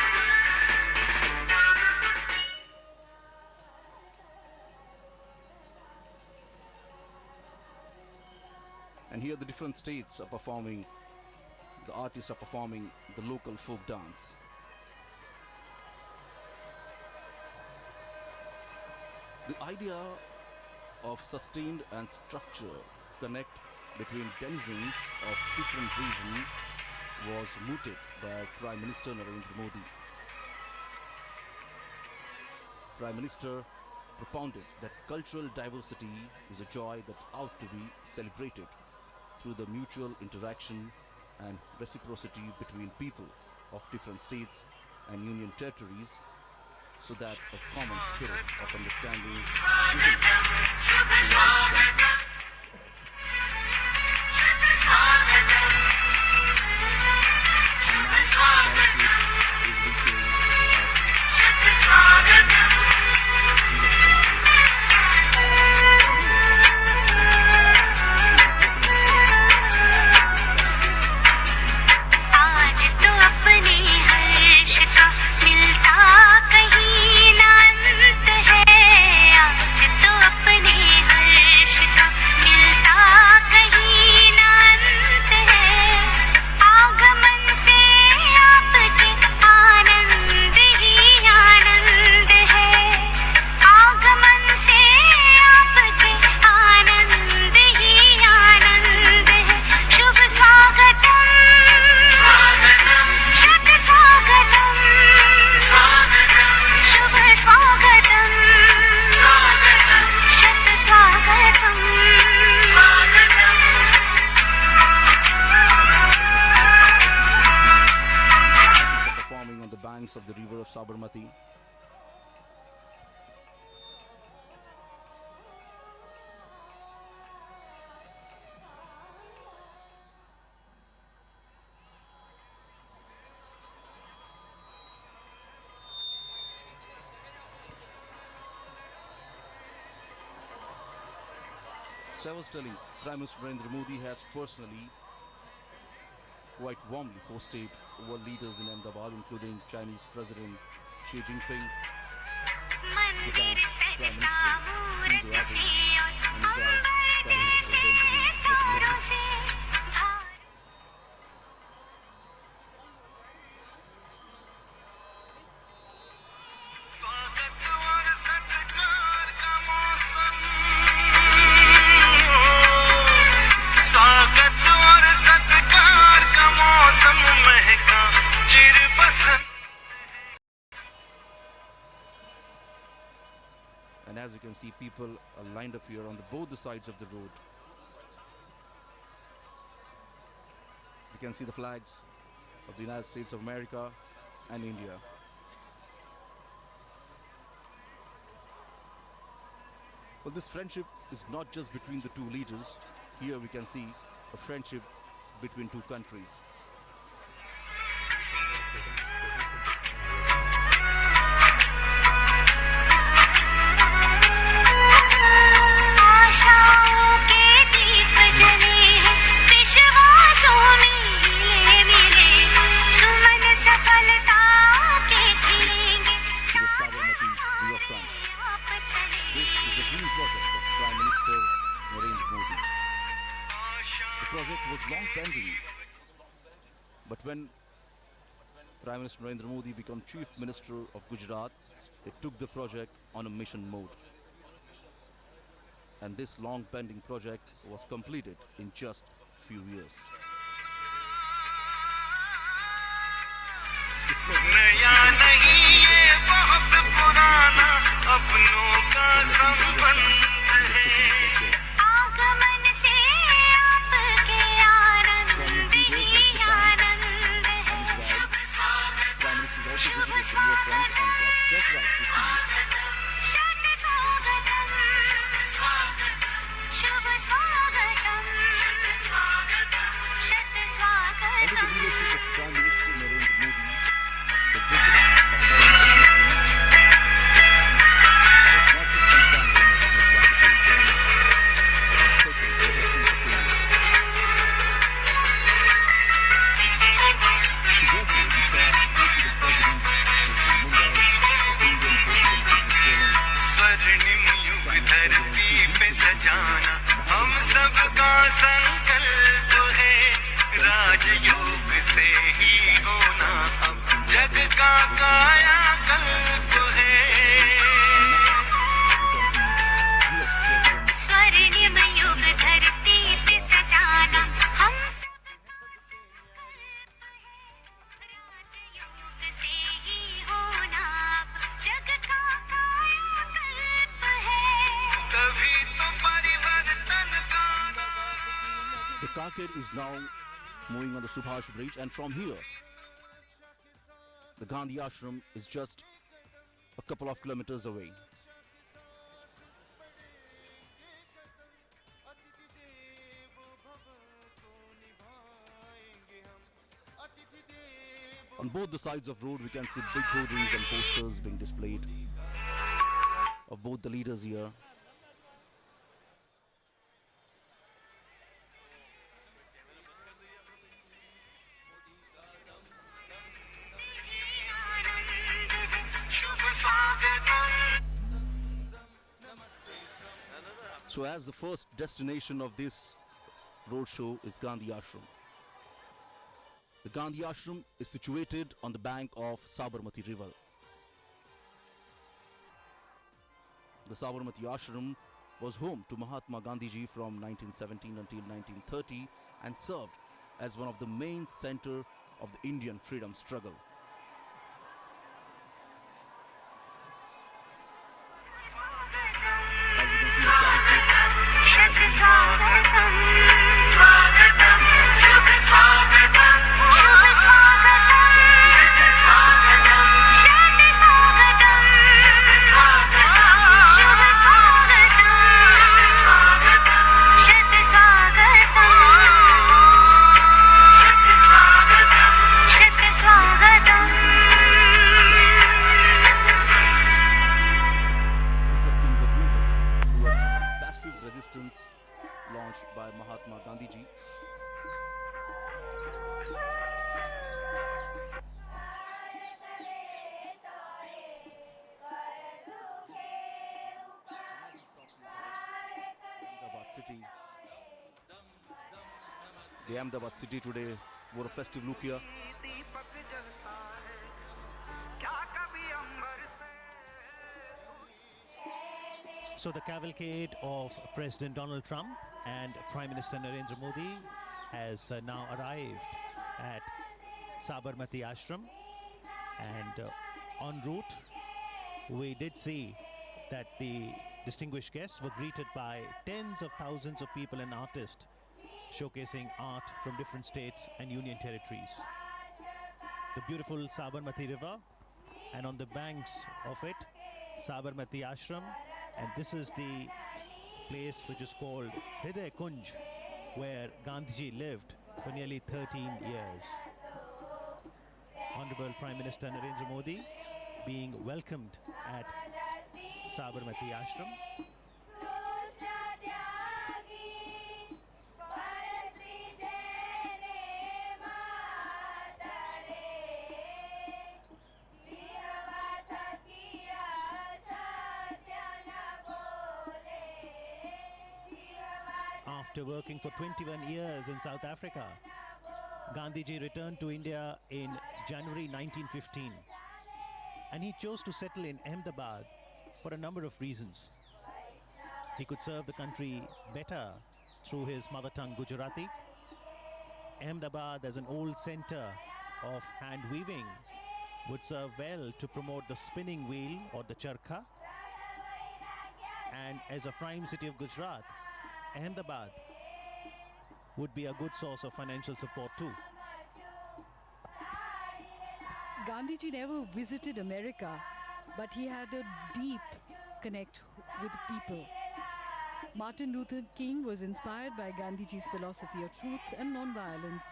And here the different states are performing, the artists are performing the local folk dance. The idea of sustained and structured connect between denizens of different regions was mooted by Prime Minister Narendra Modi. Prime Minister propounded that cultural diversity is a joy that ought to be celebrated through the mutual interaction and reciprocity between people of different states and union territories, so that a common spirit of understanding isn't throughout the country. And now the Qatar is reaching आज तो अपने हर्ष का मिलता कहीं ना अंत है। आज तो अपने हर्ष का मिलता कहीं ना अंत है। आगमन से आपके आनंद ही आनंद है। आगमन से आपके आनंद ही आनंद है। शुभ स्वागतम शत स्वागतम शुभ स्वागतम शत स्वागतम performing on the banks of the river of Sabarmati. So I was telling, Prime Minister Narendra Modi has personally quite warmly hosted world leaders in Ahmedabad, including Chinese President Xi Jinping, मंदिर Prime सजता Minister मूरत Shinzo से Abe, और and Israel's Amar Prime Minister जैसे Benjamin तारों Netanyahu. से भारत स्वागत और सत्कार का मौसम स्वागत और सत्कार का मौसम महका चिर बसंत And as you can see, people are lined up here on both the sides of the road. You can see the flags of the United States of America and India. Well, this friendship is not just between the two leaders. Here we can see a friendship between two countries. आशाओं के दीप जले हैं विश्वासों में हिले मिले सुमन सफलता के खिलेंगे To the Sabarmati riverfront. आप चले This is the dream project of Prime Minister Narendra Modi. The project was long pending, but when Prime Minister Narendra Modi became Chief Minister of Gujarat, they took the project on a mission mode. and this long pending project was completed in just few years. This project नया नहीं ये बहुत पुराना अपनों का संबंध है आगमन से आपके आनंद ही आनंद है Prime Minister also visited the near front and got surprised to see शत स्वागतम शुभ स्वागतम शत under the स्वागतम leadership of Prime Minister Narendra Modi, the visit of foreign dignitaries was not just confined to the national capital, Delhi, but was taken to the Western Pakistan. Together, we saw Deputy President visiting Mumbai, the Indian-Portugal Business Forum, स्वर्णिम युग धरती पे सजाना हम सबका संकल्प है राजयोग से ही होना अब जग का कायाकल्प है US President स्वर्णिम युग धरती पे सजाना हम राजयोग से ही होना जग का कायाकल्प है तभी तो परिवर्तन का नारा The carcade is now moving on the Subhash Bridge, and from here, the Gandhi Ashram is just a couple of kilometers away. On both the sides of road, we can see big hoardings and posters being displayed of both the leaders here. शुभ स्वागतम So as the first destination of this roadshow is Gandhi Ashram. The Gandhi Ashram is situated on the bank of Sabarmati River. The Sabarmati Ashram was home to Mahatma Gandhi ji from 1917 until 1930 and served as one of the main center of the Indian freedom struggle. As you can see, the carriage शत स्वागतम स्वागतम शुभ स्वागतम शुभ स्वागतम शत स्वागतम शुभ स्वागतम शत स्वागतम शत स्वागतम reflecting the movement towards passive resistance launched by Mahatma Gandhi ji. Ahmedabad city. The Ahmedabad city today wore a festive look here. दीपक जलता है क्या कभी अंबर से So the cavalcade of President Donald Trump and Prime Minister Narendra Modi has now arrived at Sabarmati Ashram, and en route we did see that the distinguished guests were greeted by tens of thousands of people and artists showcasing art from different states and union territories. The beautiful Sabarmati River, and on the banks of it, Sabarmati Ashram, and this is the place which is called Hriday Kunj, where Gandhiji lived for nearly 13 years. Honorable Prime Minister Narendra Modi being welcomed at Sabarmati Ashram. After working for 21 years in South Africa, Gandhiji returned to India in January 1915, and he chose to settle in Ahmedabad for a number of reasons. he could serve the country better through his mother tongue Gujarati. Ahmedabad, as an old center of hand weaving, would serve well to promote the spinning wheel or the charkha. And as a prime city of Gujarat, Ahmedabad would be a good source of financial support too. Gandhiji never visited America, but he had a deep connect with people. Martin Luther King was inspired by Gandhiji's philosophy of truth and non-violence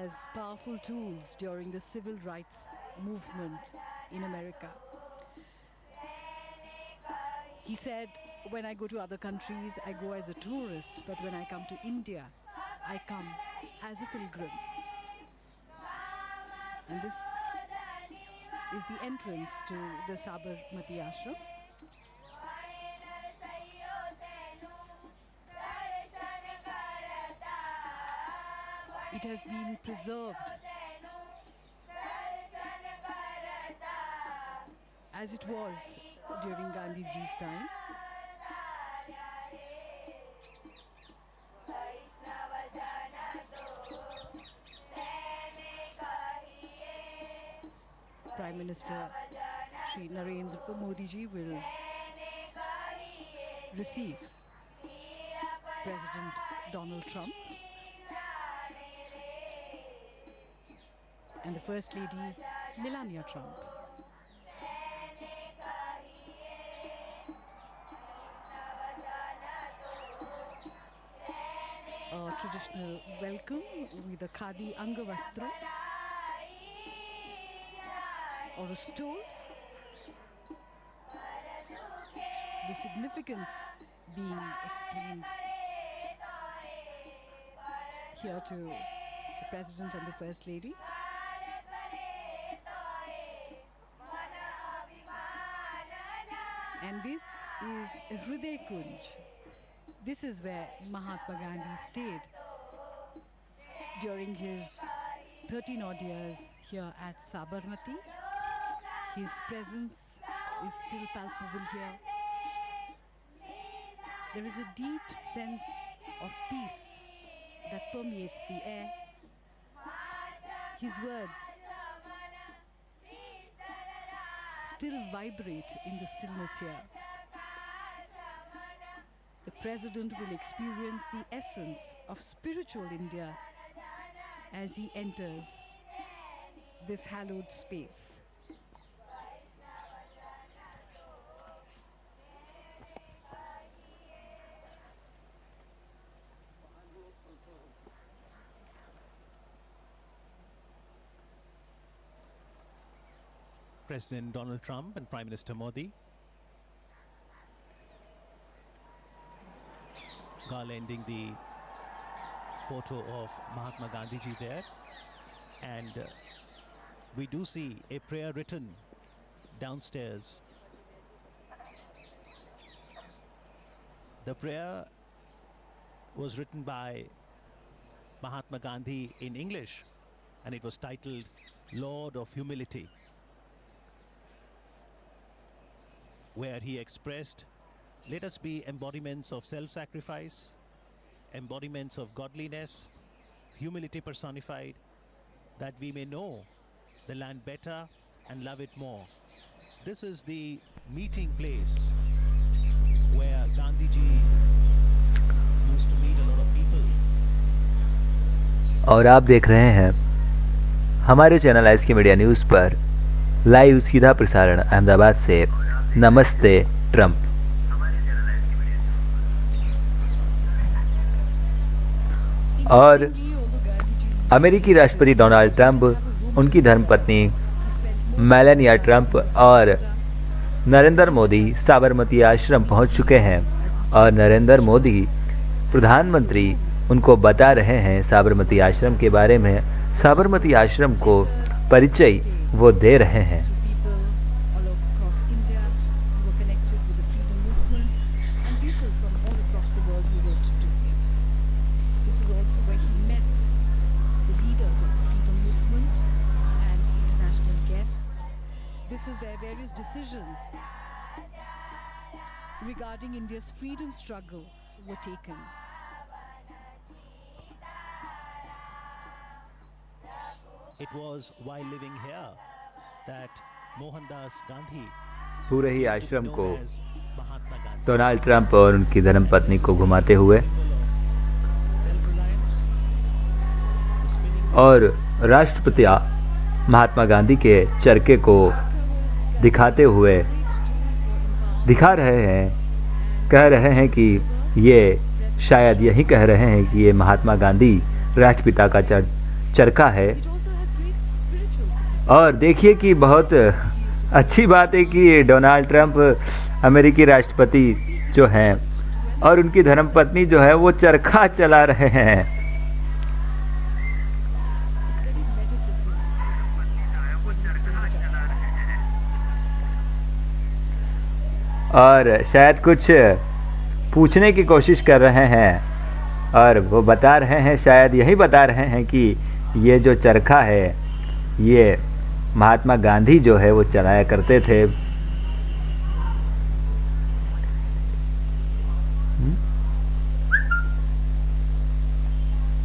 as powerful tools during the civil rights movement in America. He said, when I go to other countries, I go as a tourist, but when I come to India, I come as a pilgrim. And this is the entrance to the Sabarmati Ashram. It has been preserved as it was during Gandhiji's time. Prime Minister Shri Narendra Modi ji will receive President Donald Trump and the First Lady Melania Trump. A traditional welcome with a khadi angavastra or a stole. The significance being explained here to the President and the First Lady. And this is Hriday Kunj. This is where Mahatma Gandhi stayed during his 13 odd years here at Sabarmati. His presence is still palpable here. There is a deep sense of peace that permeates the air. His words still vibrate in the stillness here. The President will experience the essence of spiritual India as he enters this hallowed space. President Donald Trump and Prime Minister Modi garlanding the photo of Mahatma Gandhi ji there, and we do see a prayer written downstairs. The prayer was written by Mahatma Gandhi in English, and it was titled Lord of Humility, where he expressed, let us be embodiments of self-sacrifice, embodiments of godliness, humility personified, that we may know the land better and love it more. This is the meeting place where Gandhiji used to meet a lot of people. और आप देख रहे हैं हमारे channel SK media news पर live सीधा प्रसारण अहमदाबाद से। नमस्ते ट्रंप। और अमेरिकी राष्ट्रपति डोनाल्ड ट्रंप, उनकी धर्मपत्नी मेलानिया ट्रंप और नरेंद्र मोदी साबरमती आश्रम पहुंच चुके हैं और नरेंद्र मोदी प्रधानमंत्री उनको बता रहे हैं साबरमती आश्रम के बारे में। साबरमती आश्रम को परिचय वो दे रहे हैं। This is where various decisions regarding India's freedom struggle were taken. It was while living here that Mohandas Gandhi, पूरे ही came to be आश्रम known को as Mahatma Gandhi, Donald Trump और उनकी धर्मपत्नी को घुमाते हुए symbol of self-reliance, the spinning और राष्ट्रपति महात्मा गांधी के चरखे को दिखाते हुए दिखा रहे हैं, कह रहे हैं कि ये शायद यही कह रहे हैं कि ये महात्मा गांधी राष्ट्रपिता का चरखा है। It also has great spiritual significance. और देखिए कि बहुत अच्छी बात है कि डोनाल्ड ट्रंप अमेरिकी राष्ट्रपति जो हैं और उनकी धर्मपत्नी जो है वो चरखा चला रहे हैं। It's very meditative when you spin it up. और शायद कुछ पूछने की कोशिश कर रहे हैं और वो बता रहे हैं, शायद यही बता रहे हैं कि ये जो चरखा है ये महात्मा गांधी जो है वो चलाया करते थे।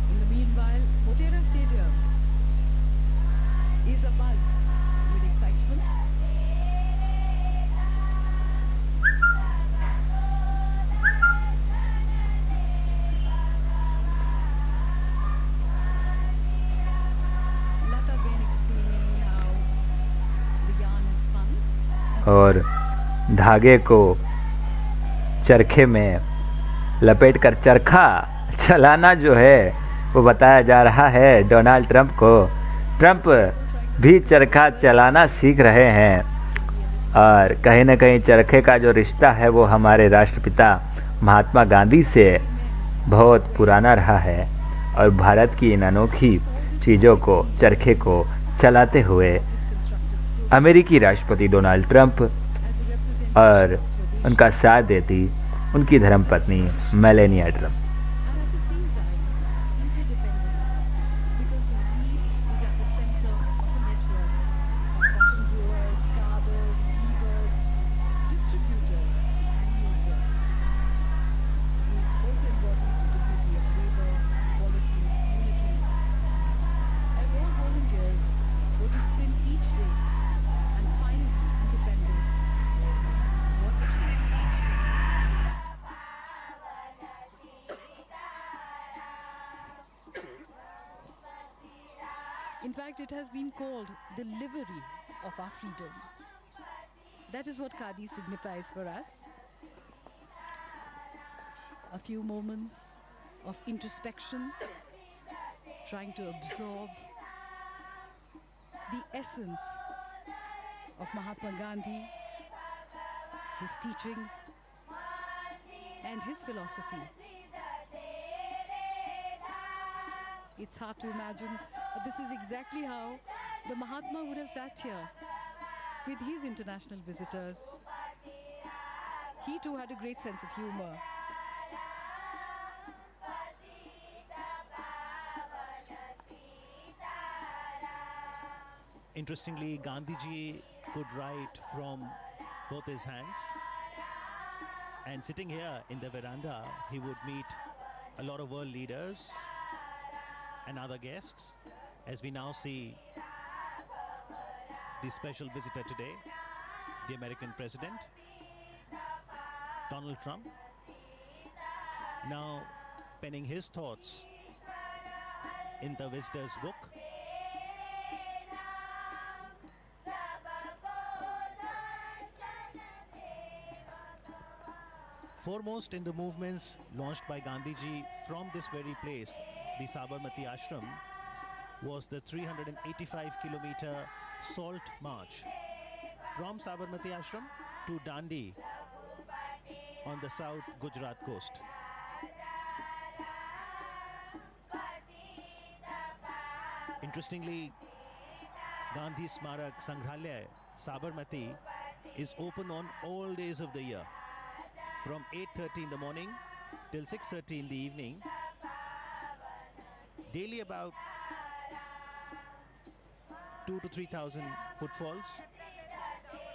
In the meanwhile, Motera Stadium is abuzz with excitement. Lata Ben explaining how the yarn is spun. और धागे को चरखे में लपेटकर चरखा चलाना जो है वो बताया जा रहा है डोनाल्ड ट्रंप को। ट्रंप भी चरखा चलाना सीख रहे हैं और कहीं ना कहीं चरखे का जो रिश्ता है वो हमारे राष्ट्रपिता महात्मा गांधी से बहुत पुराना रहा है और भारत की इन अनोखी चीज़ों को, चरखे को चलाते हुए अमेरिकी राष्ट्रपति डोनाल्ड ट्रंप और उनका साथ देती उनकी धर्मपत्नी Melania Trump. And at the same time, interdependence, because the wheat is at the center of a network of cotton growers, garbers, weavers, distributors, and users. It also embodies the dignity of labor, equality, unity. As all volunteers go to spin each day, and finally independence was achieved. In fact, it has been called the livery of our freedom. That is what Khadi signifies for us. A few moments of introspection, trying to absorb the essence of Mahatma Gandhi, his teachings, and his philosophy. It's hard to imagine, but this is exactly how the Mahatma would have sat here with his international visitors. He too had a great sense of humor. Interestingly, Gandhiji could write from both his hands. And sitting here in the veranda, he would meet a lot of world leaders and other guests. As we now see the special visitor today, the American President, Donald Trump, now penning his thoughts in the visitor's book. Foremost in the movements launched by Gandhiji from this very place, the Sabarmati Ashram, was the 385-kilometer salt march from Sabarmati Ashram to Dandi on the south Gujarat coast. Interestingly, Gandhi Smarak Sangrahalaya, Sabarmati, is open on all days of the year, from 8:30 in the morning till 6:30 in the evening. Daily about 2,000 to 3,000 footfalls,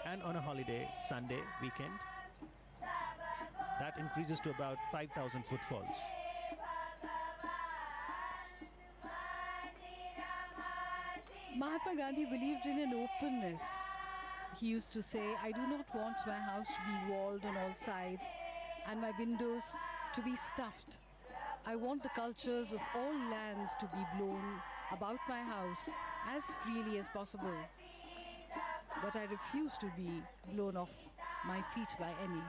and on a holiday, Sunday, weekend, That increases to about 5,000 footfalls. Mahatma Gandhi believed in an openness. He used to say, I do not want my house to be walled on all sides and my windows to be stuffed. I want the cultures of all lands to be blown about my house as freely as possible. But I refuse to be blown off my feet by any.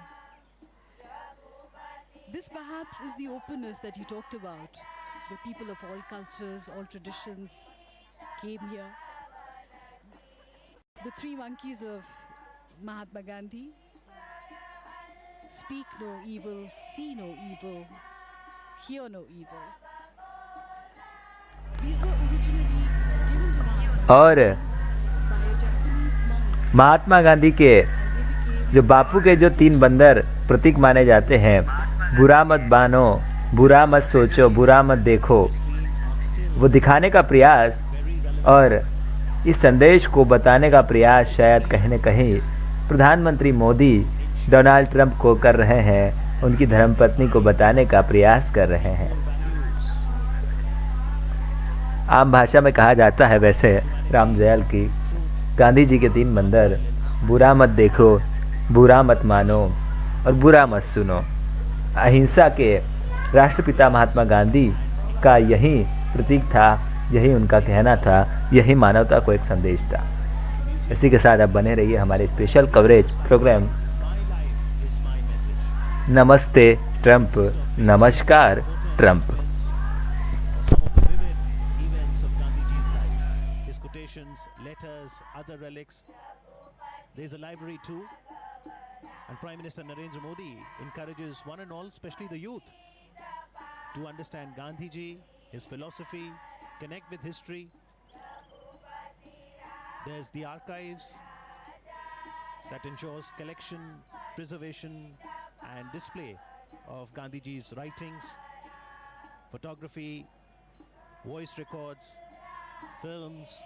This perhaps is the openness that he talked about. The people of all cultures, all traditions came here. The three monkeys of Mahatma Gandhi: speak no evil, see no evil, hear no evil. These were originally given to Mahatma और by a Japanese monk. Mahatma Gandhi के जो बापू के जो 3 बंदर प्रतीक माने जाते हैं, बुरा मत बानो, बुरा मत सोचो, बुरा मत देखो, वो दिखाने का प्रयास और इस संदेश को बताने का प्रयास शायद कहीं न कहीं प्रधानमंत्री मोदी डोनाल्ड ट्रंप को कर रहे हैं, उनकी धर्मपत्नी को बताने का प्रयास कर रहे हैं। आम भाषा में कहा जाता है वैसे रामदयाल की, गांधी जी के 3 बंदर, बुरा मत देखो, बुरा मत मानो और बुरा मत सुनो। अहिंसा के राष्ट्रपिता महात्मा गांधी का यही प्रतीक था, यही उनका कहना था, यही मानवता को एक संदेश था। इसी के साथ आप बने रहिए हमारे स्पेशल कवरेज प्रोग्राम नमस्ते ट्रंप, नमस्कार Trump. Some of the vivid events of Gandhiji's life, his quotations, letters, other relics. There's a library too. And Prime Minister Narendra Modi encourages one and all, especially the youth, to understand Gandhiji, his philosophy, connect with history. There's the archives that ensures collection, preservation and display of Gandhiji's writings, photography, voice records, films,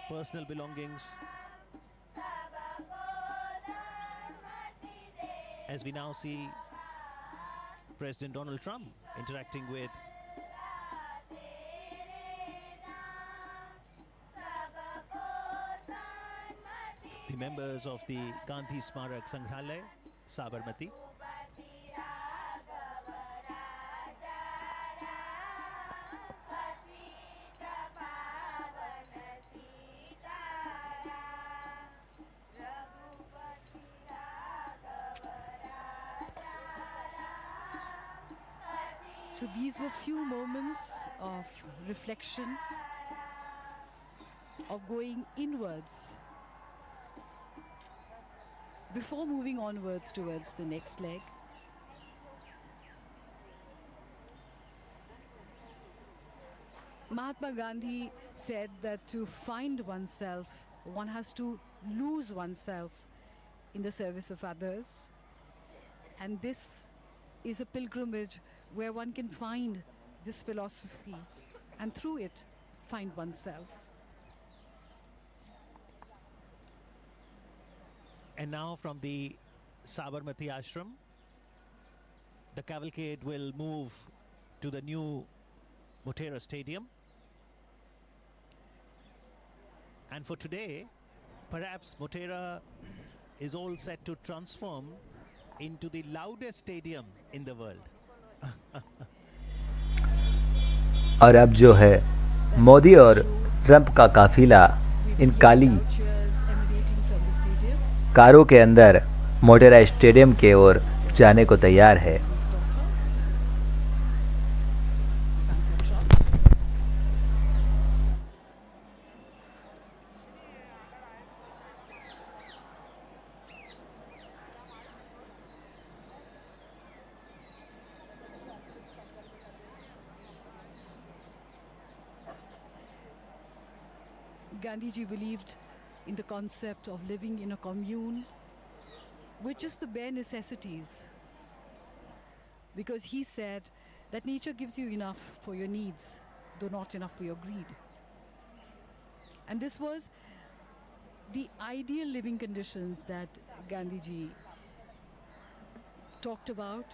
personal belongings. As we now see President Donald Trump interacting with the members of the Gandhi Smarak Sangrahalaya, Sabarmati. So these were few moments of reflection, of going inwards before moving onwards towards the next leg. Mahatma Gandhi said that to find oneself, one has to lose oneself in the service of others. And this is a pilgrimage where one can find this philosophy and through it find oneself. And now from the Sabarmati Ashram, the cavalcade will move to the new Motera Stadium. And for today, perhaps Motera is all set to transform into the loudest stadium in the world. और अब जो है मोदी और Trump का काफिला इन काली Cheers emanating from the stadium. कारों के अंदर मोटेरा स्टेडियम के ओर जाने को तैयार है। His daughter, Pankaj Trump. Gandhiji believed in the concept of living in a commune with just the bare necessities, because he said that nature gives you enough for your needs, though not enough for your greed. And this was the ideal living conditions that Gandhiji talked about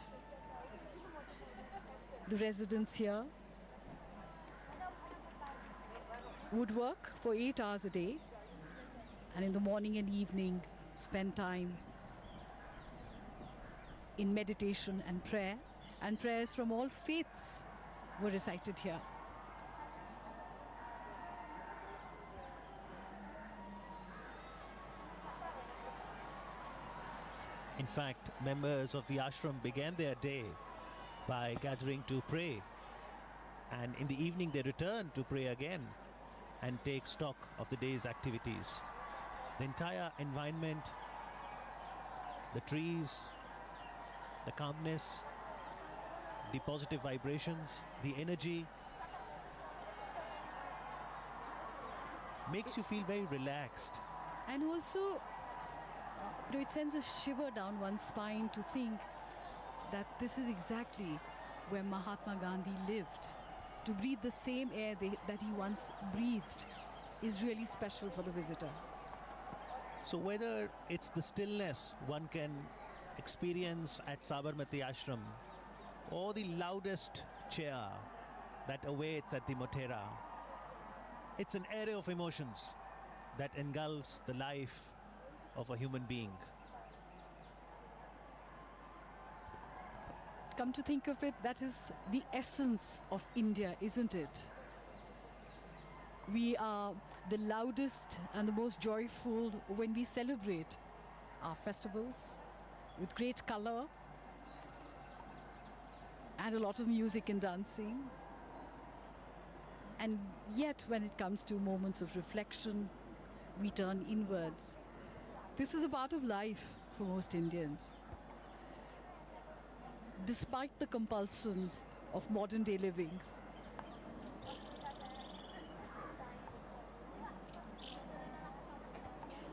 the residents here would work for 8 hours a day, and in the morning and evening spend time in meditation and prayer, and prayers from all faiths were recited here. In fact, members of the ashram began their day by gathering to pray, and in the evening they returned to pray again and take stock of the day's activities. The entire environment, the trees, the calmness, the positive vibrations, the energy makes you feel very relaxed. And also, it sends a shiver down one's spine to think that this is exactly where Mahatma Gandhi lived. To breathe the same air that he once breathed is really special for the visitor. So whether it's the stillness one can experience at Sabarmati Ashram, or the loudest cheer that awaits at the Motera, it's an array of emotions that engulfs the life of a human being. Come to think of it, that is the essence of India, isn't it? We are the loudest and the most joyful when we celebrate our festivals with great color and a lot of music and dancing. And yet, when it comes to moments of reflection, we turn inwards. This is a part of life for most Indians. Despite the compulsions of modern day living,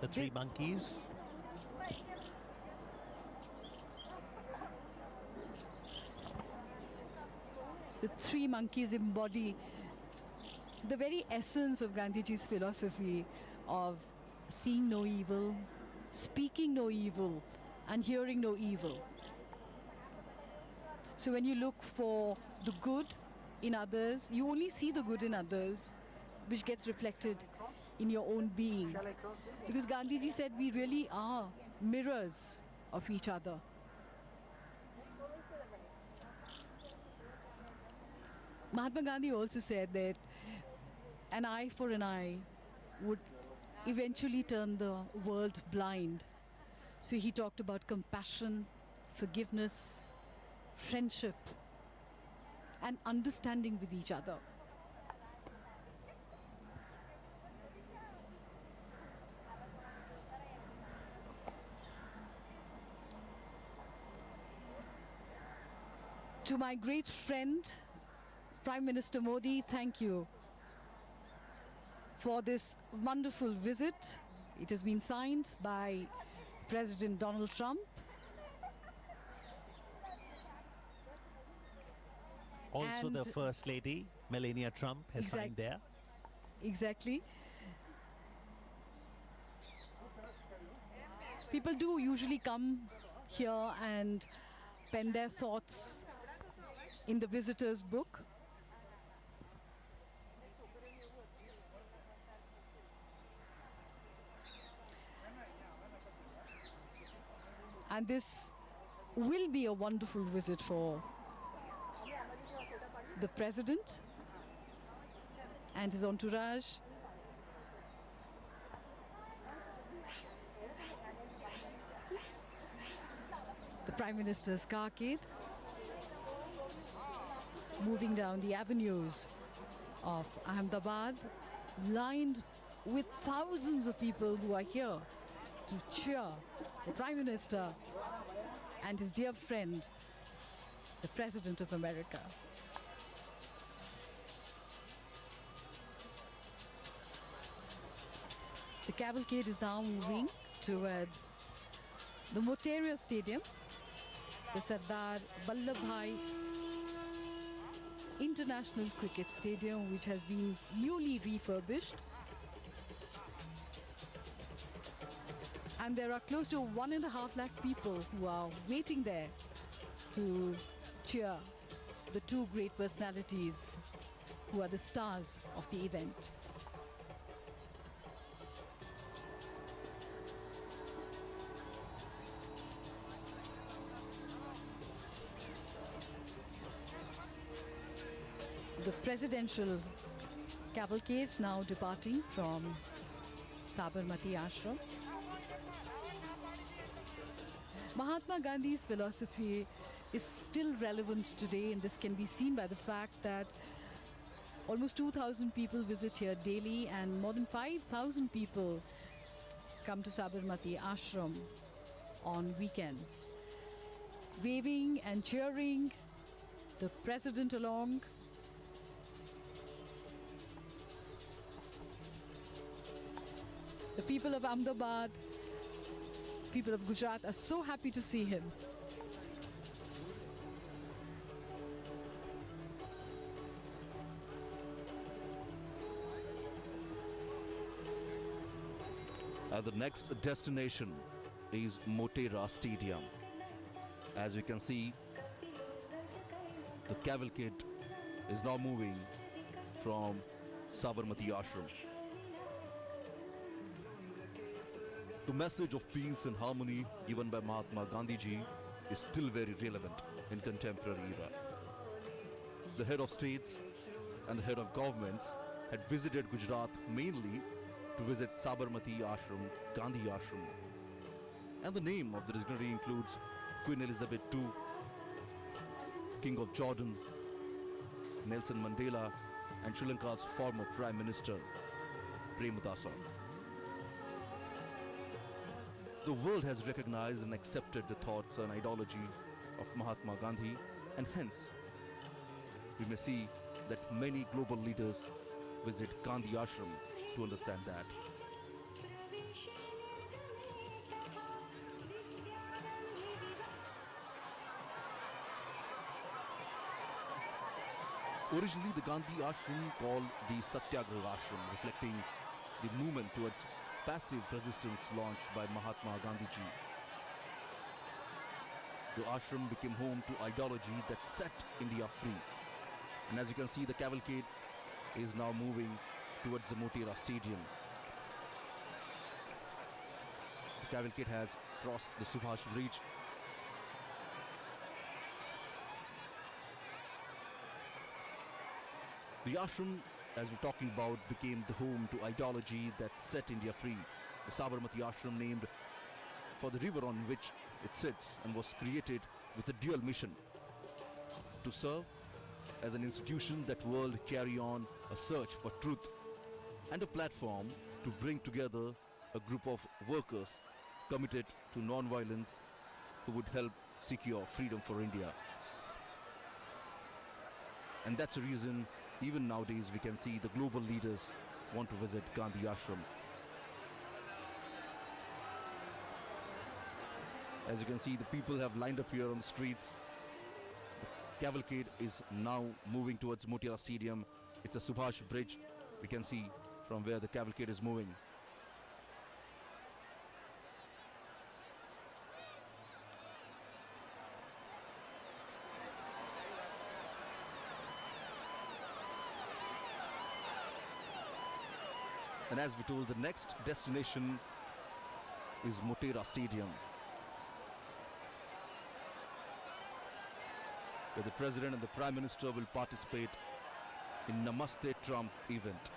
The three monkeys. the three monkeys embody the very essence of Gandhiji's philosophy of seeing no evil, speaking no evil, and hearing no evil. So when you look for the good in others, you only see the good in others, which gets reflected in your own being. Because Gandhiji said we really are mirrors of each other. Mahatma Gandhi also said that an eye for an eye would eventually turn the world blind. So he talked about compassion, forgiveness, friendship, and understanding with each other. To my great friend, Prime Minister Modi, thank you for this wonderful visit. It has been signed by President Donald Trump. Also, the And- First Lady, Melania Trump, has signed there. Exactly. People do usually come here and pen their thoughts in the visitor's book. And this will be a wonderful visit for the president and his entourage. The Prime Minister's carcade moving down the avenues of Ahmedabad, lined with thousands of people who are here to cheer the Prime Minister and his dear friend, the President of America. The cavalcade is now moving towards the Motera Stadium, the Sardar Vallabhbhai International Cricket Stadium, which has been newly refurbished. And there are close to 1.5 lakh people who are waiting there to cheer the two great personalities who are the stars of the event. The presidential cavalcade now departing from Sabarmati Ashram. Mahatma Gandhi's philosophy is still relevant today, and this can be seen by the fact that almost 2,000 people visit here daily and more than 5,000 people come to Sabarmati Ashram on weekends. Waving and cheering the president along. The people of Ahmedabad, people of Gujarat are so happy to see him. The next destination is Motera Stadium. As we can see, the cavalcade is now moving from Sabarmati Ashram. The message of peace and harmony given by Mahatma Gandhi ji is still very relevant in contemporary era. The head of states and the head of governments had visited Gujarat mainly to visit Sabarmati Ashram, Gandhi Ashram. And the name of the dignitary includes Queen Elizabeth II, King of Jordan, Nelson Mandela, and Sri Lanka's former Prime Minister, Premadasa. The world has recognized and accepted the thoughts and ideology of Mahatma Gandhi, and hence we may see that many global leaders visit Gandhi Ashram to understand that. Originally, the Gandhi Ashram called the Satyagraha Ashram, reflecting the movement towards passive resistance launched by Mahatma Gandhi ji. The ashram became home to ideology that set India free. And as you can see, the cavalcade is now moving towards the Motera Stadium. The cavalcade has crossed the Subhash Bridge. The ashram, as we're talking about, became the home to ideology that set India free. The Sabarmati Ashram, named for the river on which it sits, and was created with a dual mission: to serve as an institution that will carry on a search for truth, and a platform to bring together a group of workers committed to non-violence who would help secure freedom for India. And that's the reason even nowadays we can see the global leaders want to visit Gandhi Ashram. As you can see, the people have lined up here on the streets. The cavalcade is now moving towards Motera Stadium. It's a Subhash Bridge. We can see from where the cavalcade is moving. And as we told, the next destination is Motera Stadium, where the President and the Prime Minister will participate in Namaste Trump event,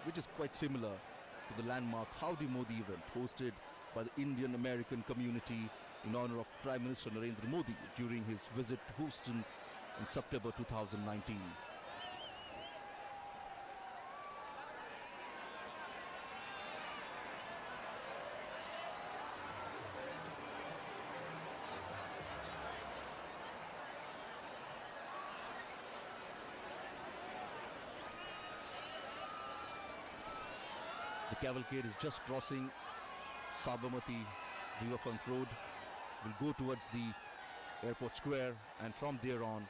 which is quite similar to the landmark Howdy Modi event hosted by the Indian American community in honor of Prime Minister Narendra Modi during his visit to Houston in September 2019. The cavalcade is just crossing Sabarmati Riverfront Road. Will go towards the airport square, and from there on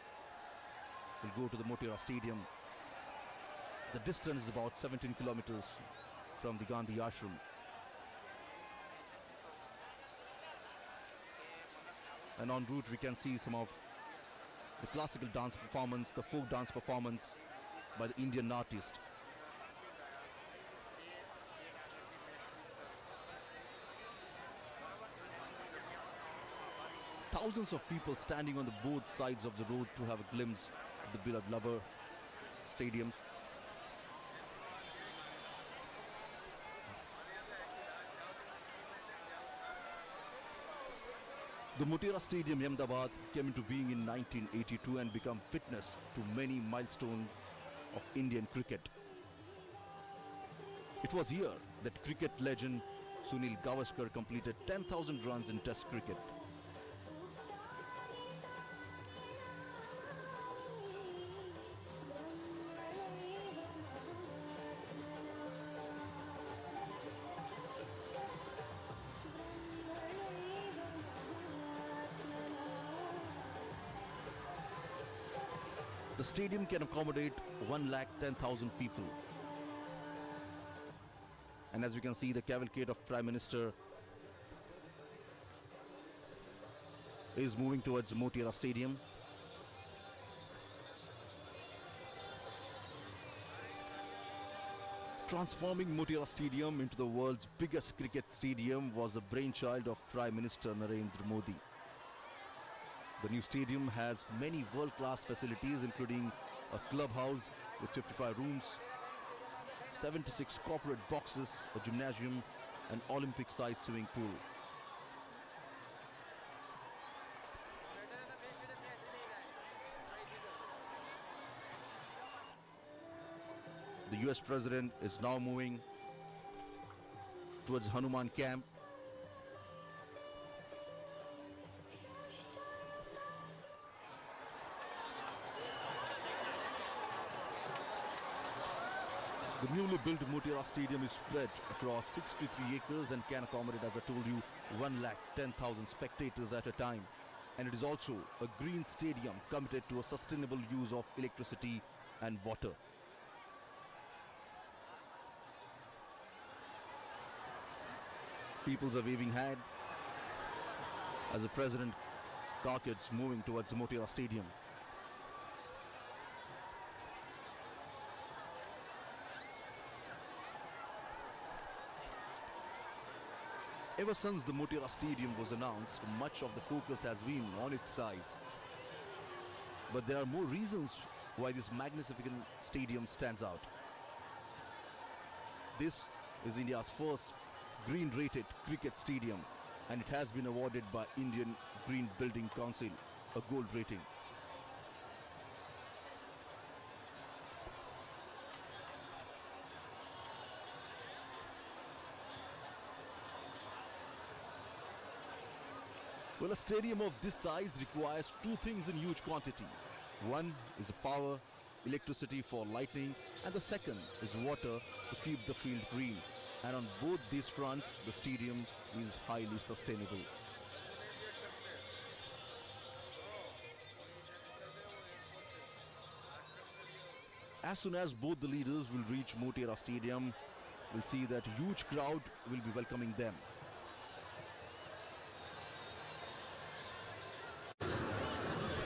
will go to the Motera Stadium. The distance is about 17 kilometers from the Gandhi Ashram. and en route we can see some of the classical dance performance, the folk dance performance by the Indian artist. Thousands of people standing on the both sides of the road to have a glimpse of the beloved lover stadium. The Motera Stadium, Ahmedabad, came into being in 1982 and became witness to many milestones of Indian cricket. It was here that cricket legend Sunil Gavaskar completed 10,000 runs in Test cricket. The stadium can accommodate 110,000 people. And as we can see, the cavalcade of Prime Minister is moving towards Motera Stadium. Transforming Motera Stadium into the world's biggest cricket stadium was the brainchild of Prime Minister Narendra Modi. The new stadium has many world-class facilities, including a clubhouse with 55 rooms, 76 corporate boxes, a gymnasium, and Olympic-sized swimming pool. The US President is now moving towards Hanuman Camp. The newly built Motera Stadium is spread across 63 acres and can accommodate, as I told you, 110,000 spectators at a time. And it is also a green stadium committed to a sustainable use of electricity and water. Peoples are waving hand as the President rockets moving towards the Motera Stadium. Ever since the Motera Stadium was announced, much of the focus has been on its size. But there are more reasons why this magnificent stadium stands out. This is India's first green-rated cricket stadium, and it has been awarded by Indian Green Building Council a gold rating. Well, a stadium of this size requires two things in huge quantity. One is power, electricity for lighting, and the second is water to keep the field green. And on both these fronts, the stadium is highly sustainable. As soon as both the leaders will reach Motera Stadium, we'll see that a huge crowd will be welcoming them.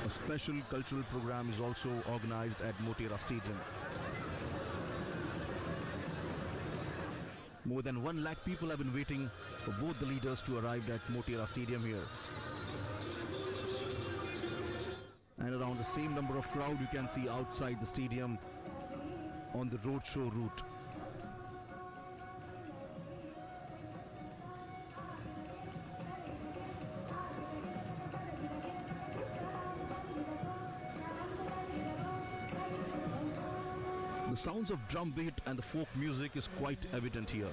A special cultural program is also organized at Motera Stadium. More than 1 lakh people have been waiting for both the leaders to arrive at Motera Stadium here. And around the same number of crowd you can see outside the stadium on the roadshow route. The sounds of drum beat and the folk music is quite evident here.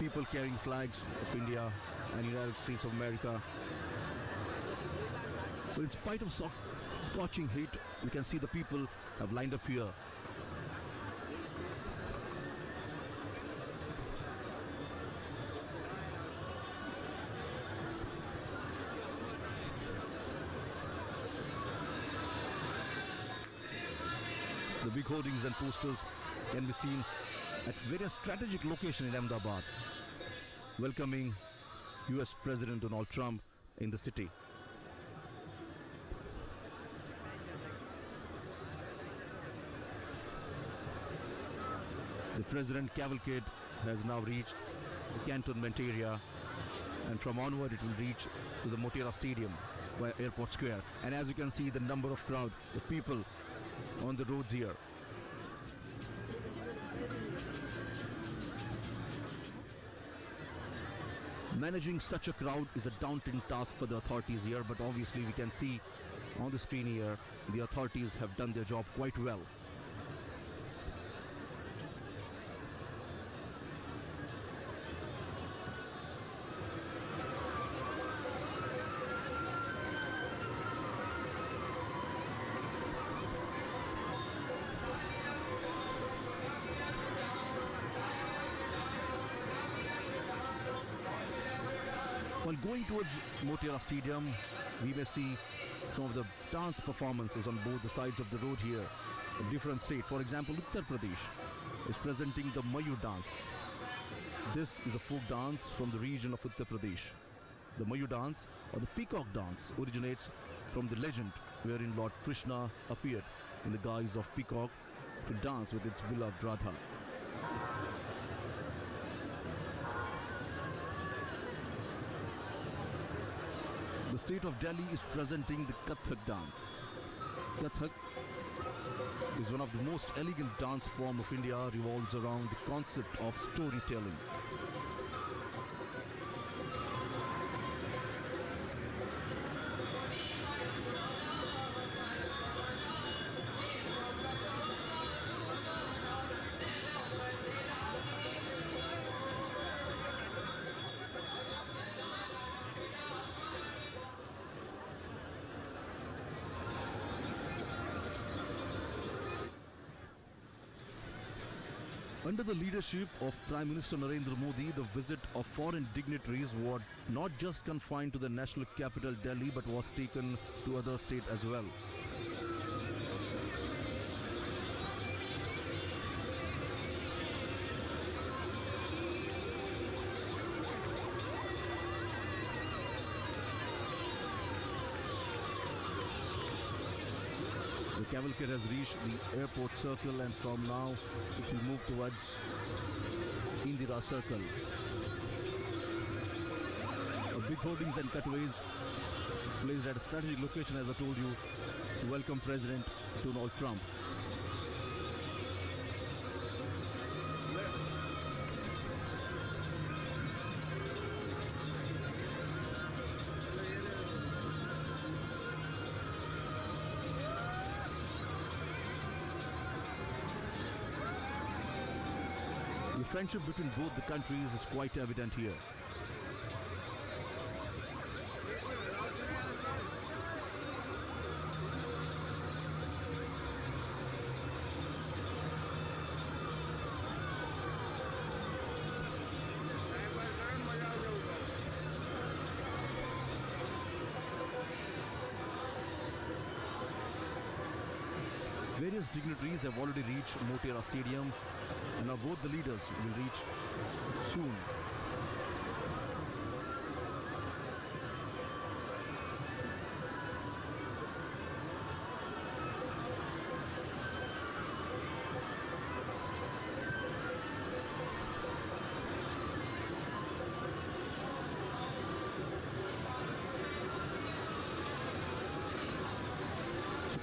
People carrying flags of India and United States of America. But in spite of scorching heat, we can see the people have lined up here. The big hoardings and posters can be seen at various strategic locations in Ahmedabad, welcoming US President Donald Trump in the city. The President cavalcade has now reached the cantonment area, and from onward it will reach to the Motera Stadium by Airport Square. And as you can see, the number of crowd, the people on the roads here. Managing such a crowd is a daunting task for the authorities here, but obviously we can see on the screen here the authorities have done their job quite well. While going towards Motera Stadium, we may see some of the dance performances on both the sides of the road here. A different state, for example, Uttar Pradesh is presenting the Mayur dance. This is a folk dance from the region of Uttar Pradesh. The Mayur dance, or the peacock dance, originates from the legend wherein Lord Krishna appeared in the guise of peacock to dance with its beloved Radha. The state of Delhi is presenting the Kathak dance. Kathak is one of the most elegant dance form of India, revolves around the concept of storytelling. Under the leadership of Prime Minister Narendra Modi, the visit of foreign dignitaries was not just confined to the national capital Delhi but was taken to other states as well. The cavalcade has reached the airport circle, and from now it will move towards Indira Circle. Big hoardings and cutaways placed at a strategic location, as I told you, to welcome President Donald Trump. The friendship between both the countries is quite evident here. Various dignitaries have already reached Motera Stadium, and now both the leaders will reach soon.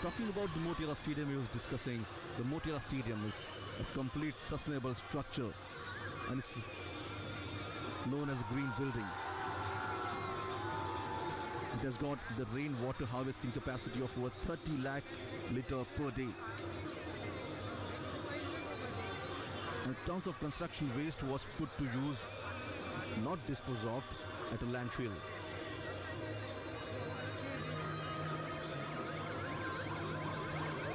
Talking about the Motera Stadium, he was discussing the Motera Stadium is a complete sustainable structure, and it's known as a green building. It has got the rainwater harvesting capacity of over 30 lakh litre per day. And tons of construction waste was put to use, not disposed of, at a landfill.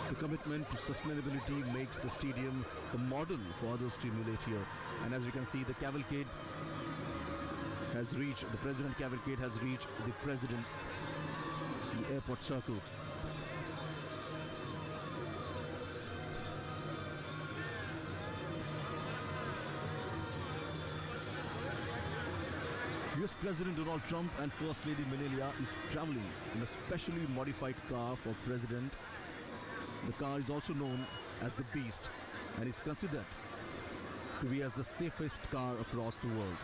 The commitment to sustainability makes the stadium a model for others to emulate here. And as you can see, the cavalcade has reached, the President cavalcade has reached the President, the airport circle. US President Donald Trump and First Lady Melania is traveling in a specially modified car for President. The car is also known as the Beast and is considered to be as the safest car across the world.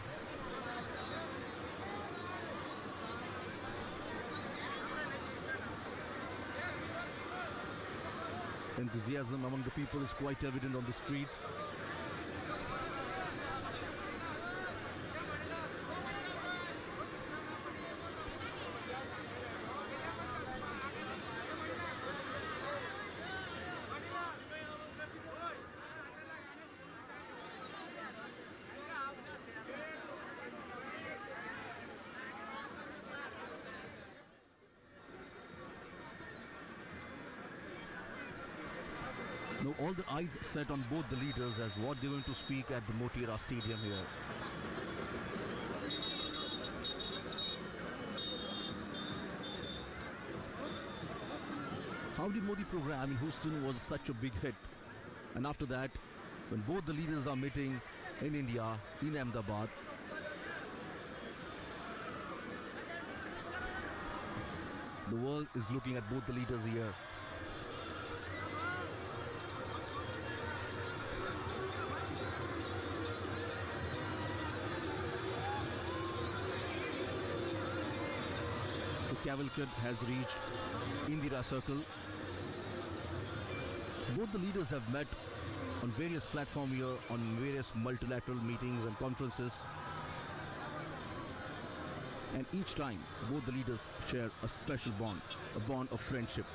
Enthusiasm among the people is quite evident on the streets. Now all the eyes set on both the leaders as what they're going to speak at the Motira Stadium here. Howdy Modi program in Houston was such a big hit. And after that, when both the leaders are meeting in India, in Ahmedabad, the world is looking at both the leaders here. The cavalcade has reached Indira Circle. Both the leaders have met on various platforms here, on various multilateral meetings and conferences. And each time, both the leaders share a special bond, a bond of friendship.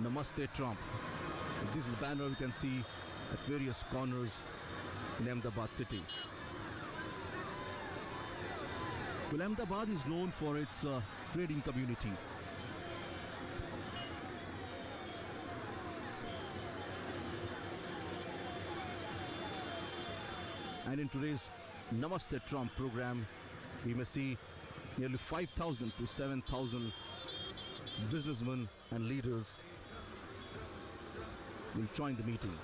Namaste Trump. This is the banner you can see at various corners in Ahmedabad city. Well, Ahmedabad is known for its trading community. And in today's Namaste Trump program, we may see nearly 5,000 to 7,000 businessmen and leaders will join the meeting.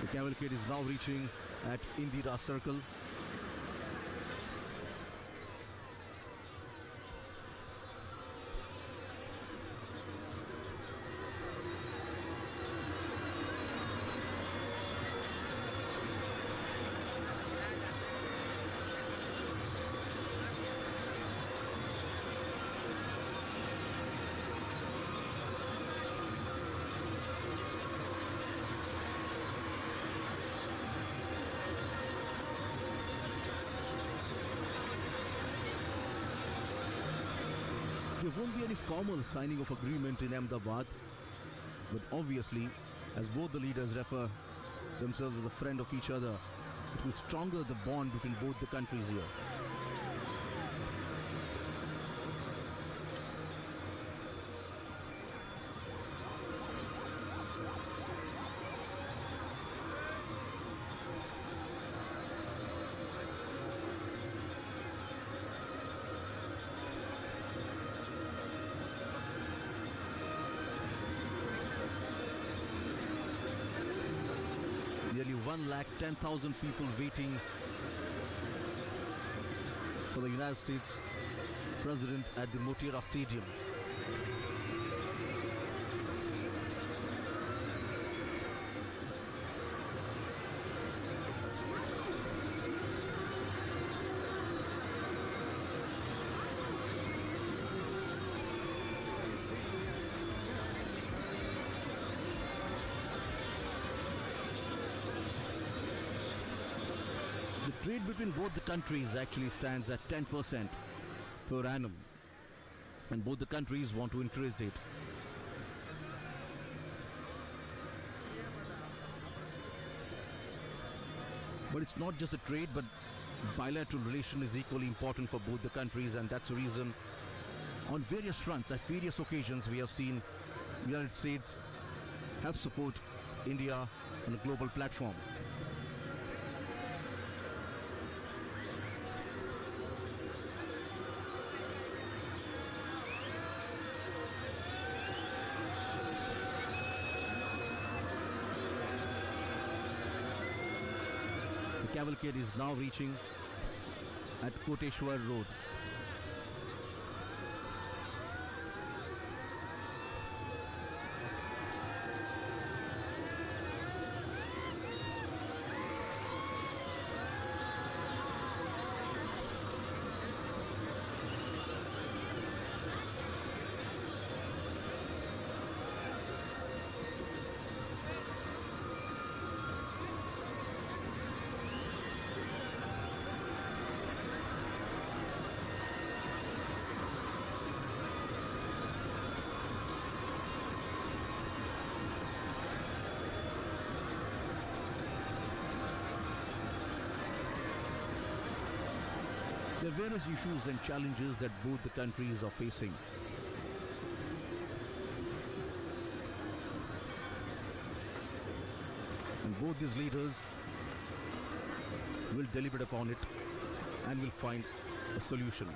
The cavalcade is now reaching at Indira Circle. There won't be any formal signing of agreement in Ahmedabad, but obviously, as both the leaders refer themselves as a friend of each other, it will stronger the bond between both the countries here. Nearly 110,000 people waiting for the United States President at the Motira Stadium. The trade between both the countries actually stands at 10% per annum, and both the countries want to increase it. But it's not just a trade, but bilateral relation is equally important for both the countries, and that's the reason On various fronts, at various occasions, we have seen United States help support India on a global platform. The cavalcade is now reaching at Koteshwar Road. There are various issues and challenges that both the countries are facing. And both these leaders will deliberate upon it and will find a solution.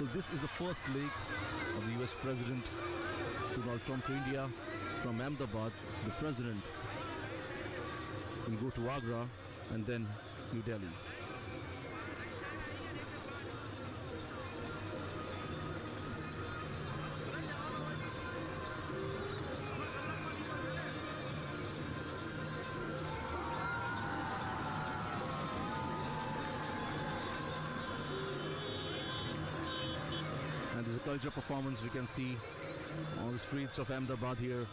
So this is the first leg of the US President Donald Trump to India. From Ahmedabad, the President will go to Agra and then New Delhi. And there's a culture performance we can see on the streets of Ahmedabad here.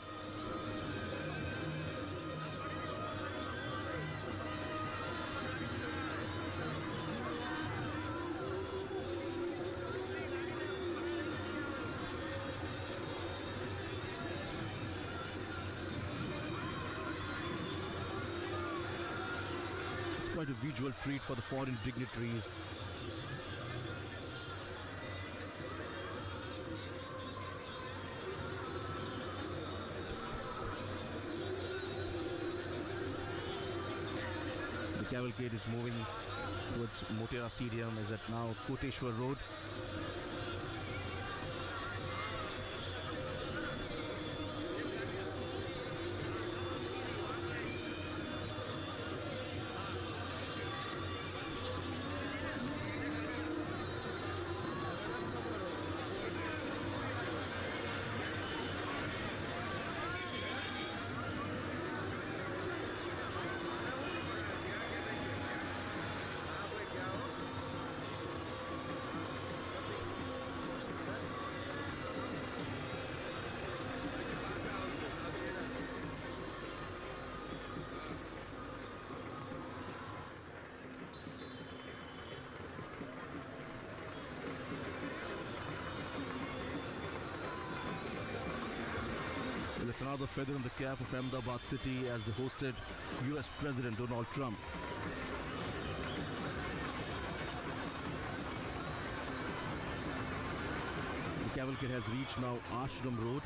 It's quite a visual treat for the foreign dignitaries. The cavalcade is moving towards Motera Stadium, is at now Koteshwar Road. Well, it's another feather in the cap of Ahmedabad city as they hosted US President Donald Trump. The cavalcade has reached now Ashram Road.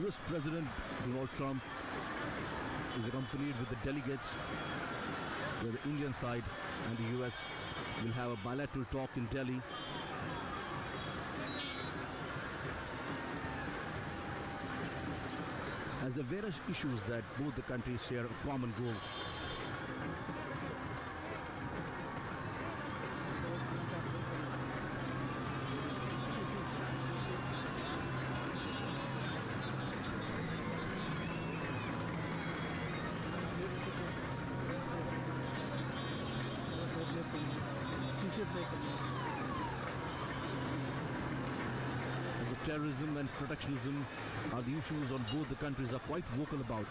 US President Donald Trump is accompanied with the delegates, where the Indian side and the US will have a bilateral talk in Delhi. as there are various issues that both the countries share a common goal. Terrorism and protectionism are the issues on both the countries are quite vocal about.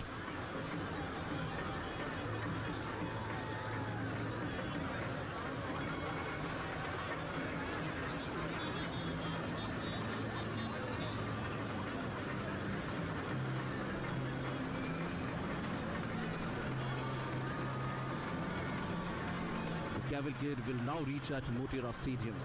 The cavalcade will now reach at Motera Stadium.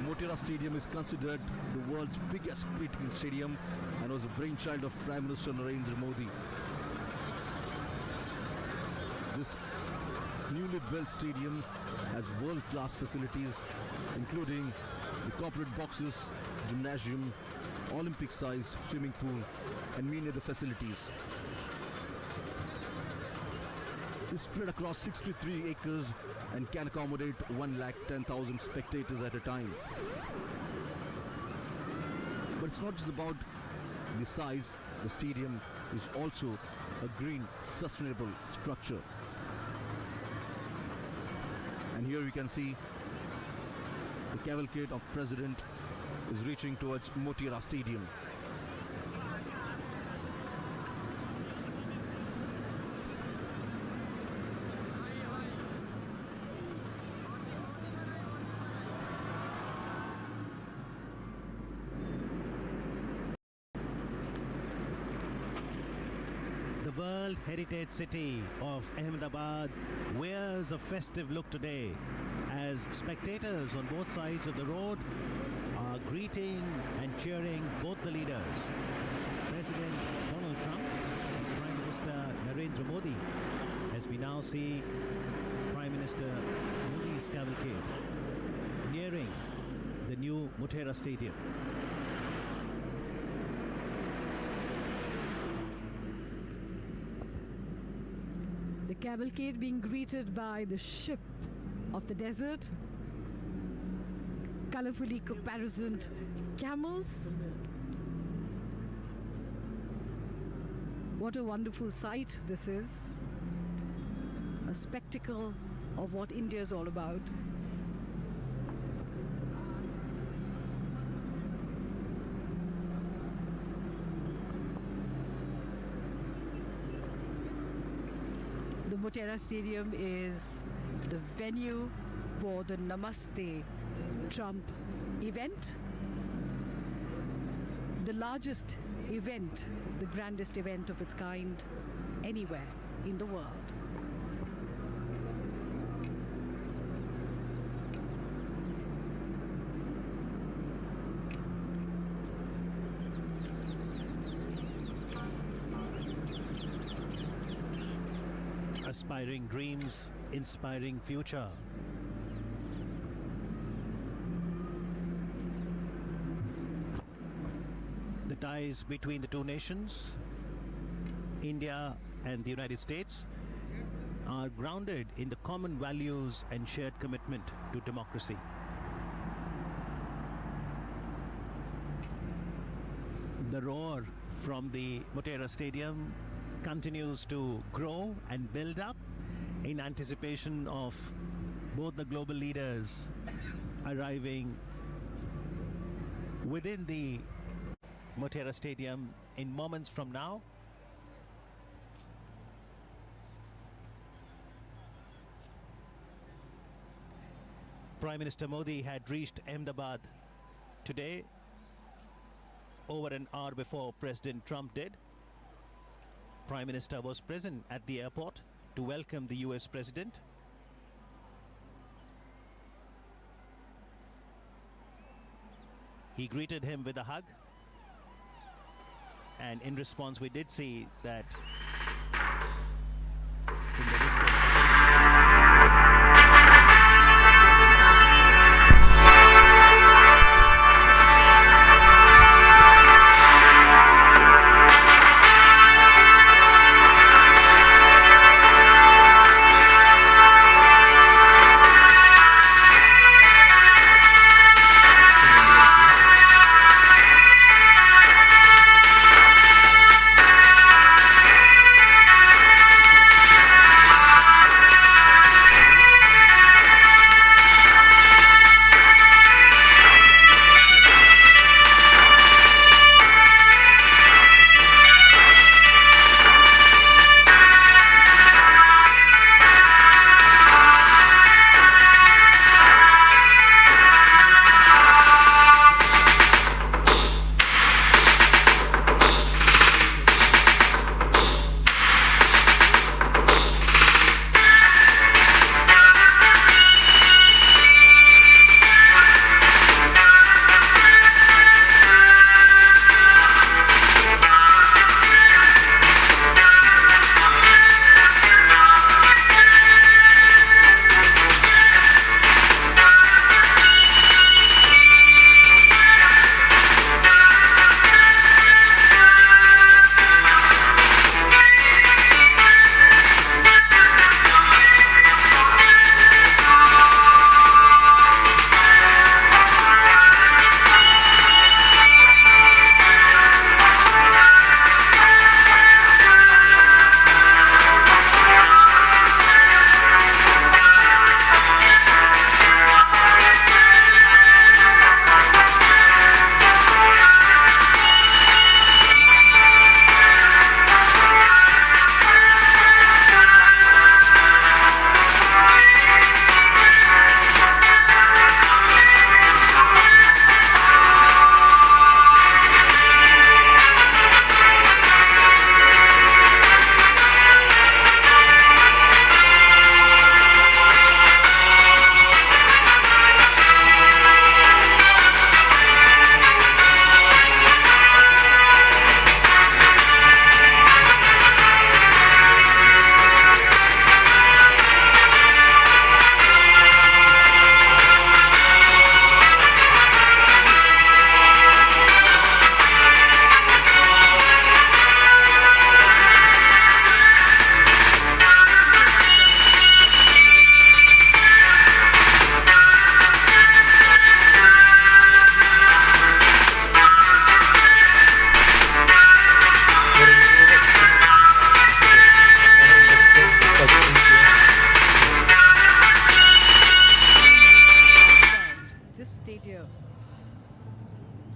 Motera Stadium is considered the world's biggest cricketing stadium and was a brainchild of Prime Minister Narendra Modi. This newly built stadium has world-class facilities including the corporate boxes, gymnasium, Olympic-sized swimming pool and many other facilities. It's spread across 63 acres and can accommodate 110,000 spectators at a time. But it's not just about the size, the stadium is also a green, sustainable structure. And here we can see the cavalcade of President is reaching towards Motera Stadium. The World Heritage City of Ahmedabad wears a festive look today as spectators on both sides of the road are greeting and cheering both the leaders. President Donald Trump and Prime Minister Narendra Modi, as we now see Prime Minister Modi's cavalcade nearing the new Motera Stadium. The cavalcade being greeted by the ship of the desert, colorfully caparisoned camels. What a wonderful sight this is. A spectacle of what India is all about. The Motera Stadium is the venue for the Namaste Trump event. The largest event, the grandest event of its kind anywhere in the world. Aspiring dreams, inspiring future. The ties between the two nations, India and the United States, are grounded in the common values and shared commitment to democracy. The roar from the Motera Stadium continues to grow and build up in anticipation of both the global leaders arriving within the Motera Stadium in moments from now. Prime Minister Modi had reached Ahmedabad today, over an hour before President Trump did. Prime Minister was present at the airport to welcome the US President. He greeted him with a hug, and in response we did see that in the distance,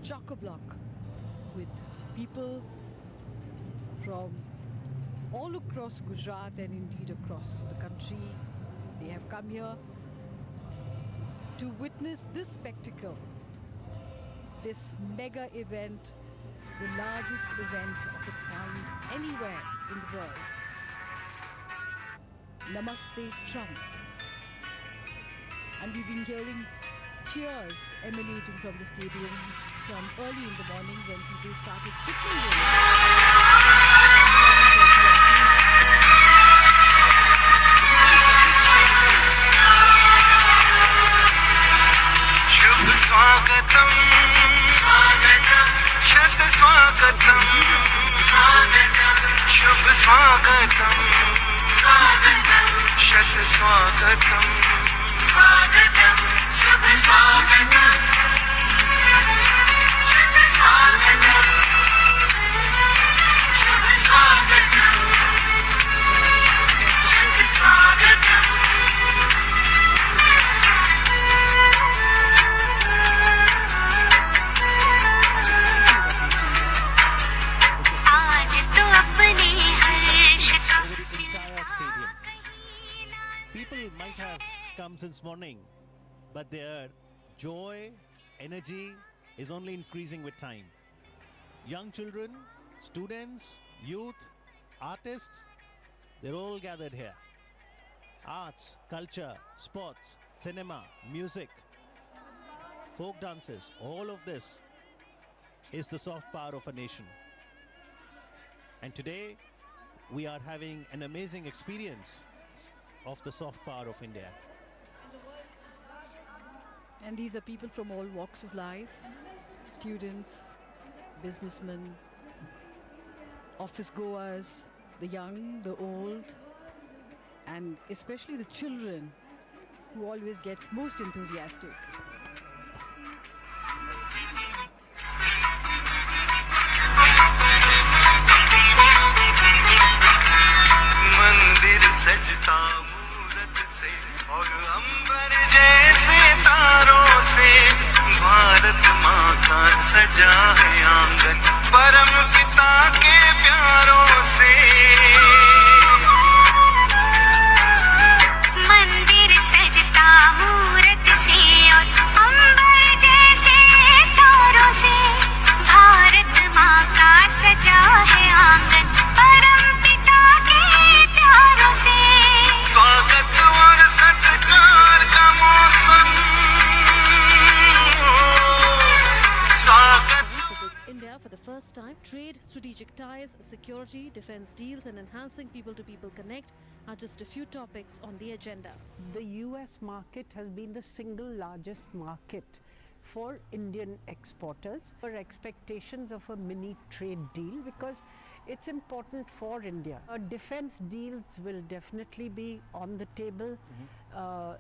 chock-a-block with people from all across Gujarat and indeed across the country. They have come here to witness this spectacle, this mega event, the largest event of its kind anywhere in the world. Namaste Trump. And we've been hearing cheers emanating from the stadium from early in the morning when people started trickling in. शुभ स्वागतम स्वागतम शत स्वागतम स्वागतम शुभ स्वागतम स्वागतम शत स्वागतम स्वागतम शुभ स्वागतम शत स्वागतम शुभ स्वागतम शत स्वागतम आज तो अपने हर्ष का over the entire stadium. People might have come since morning, but their joy, energy is only increasing with time. Young children, students, youth, artists, they're all gathered here. Arts, culture, sports, cinema, music, folk dances, all of this is the soft power of a nation. And today, we are having an amazing experience of the soft power of India. And these are people from all walks of life, students, businessmen, office goers, the young, the old, and especially the children who always get most enthusiastic. मंदिर सजता मूरत से और अंबर जैसे तारों से भारत माँ का सजा है आंगन परम पिता के प्यारों से मंदिर सजता मूरत से और अंबर जैसे तारों से भारत माँ का सजा है आंगन परम पिता के प्यारों से स्वागत और सत्कार का मौसम स्वागत Visits India for the first time. Trade, strategic ties, security, defense deals, and enhancing people-to-people connect are just a few topics on the agenda. The US market has been the single largest market for Indian exporters. Our expectations of a mini trade deal because it's important for India. Defense deals will definitely be on the table,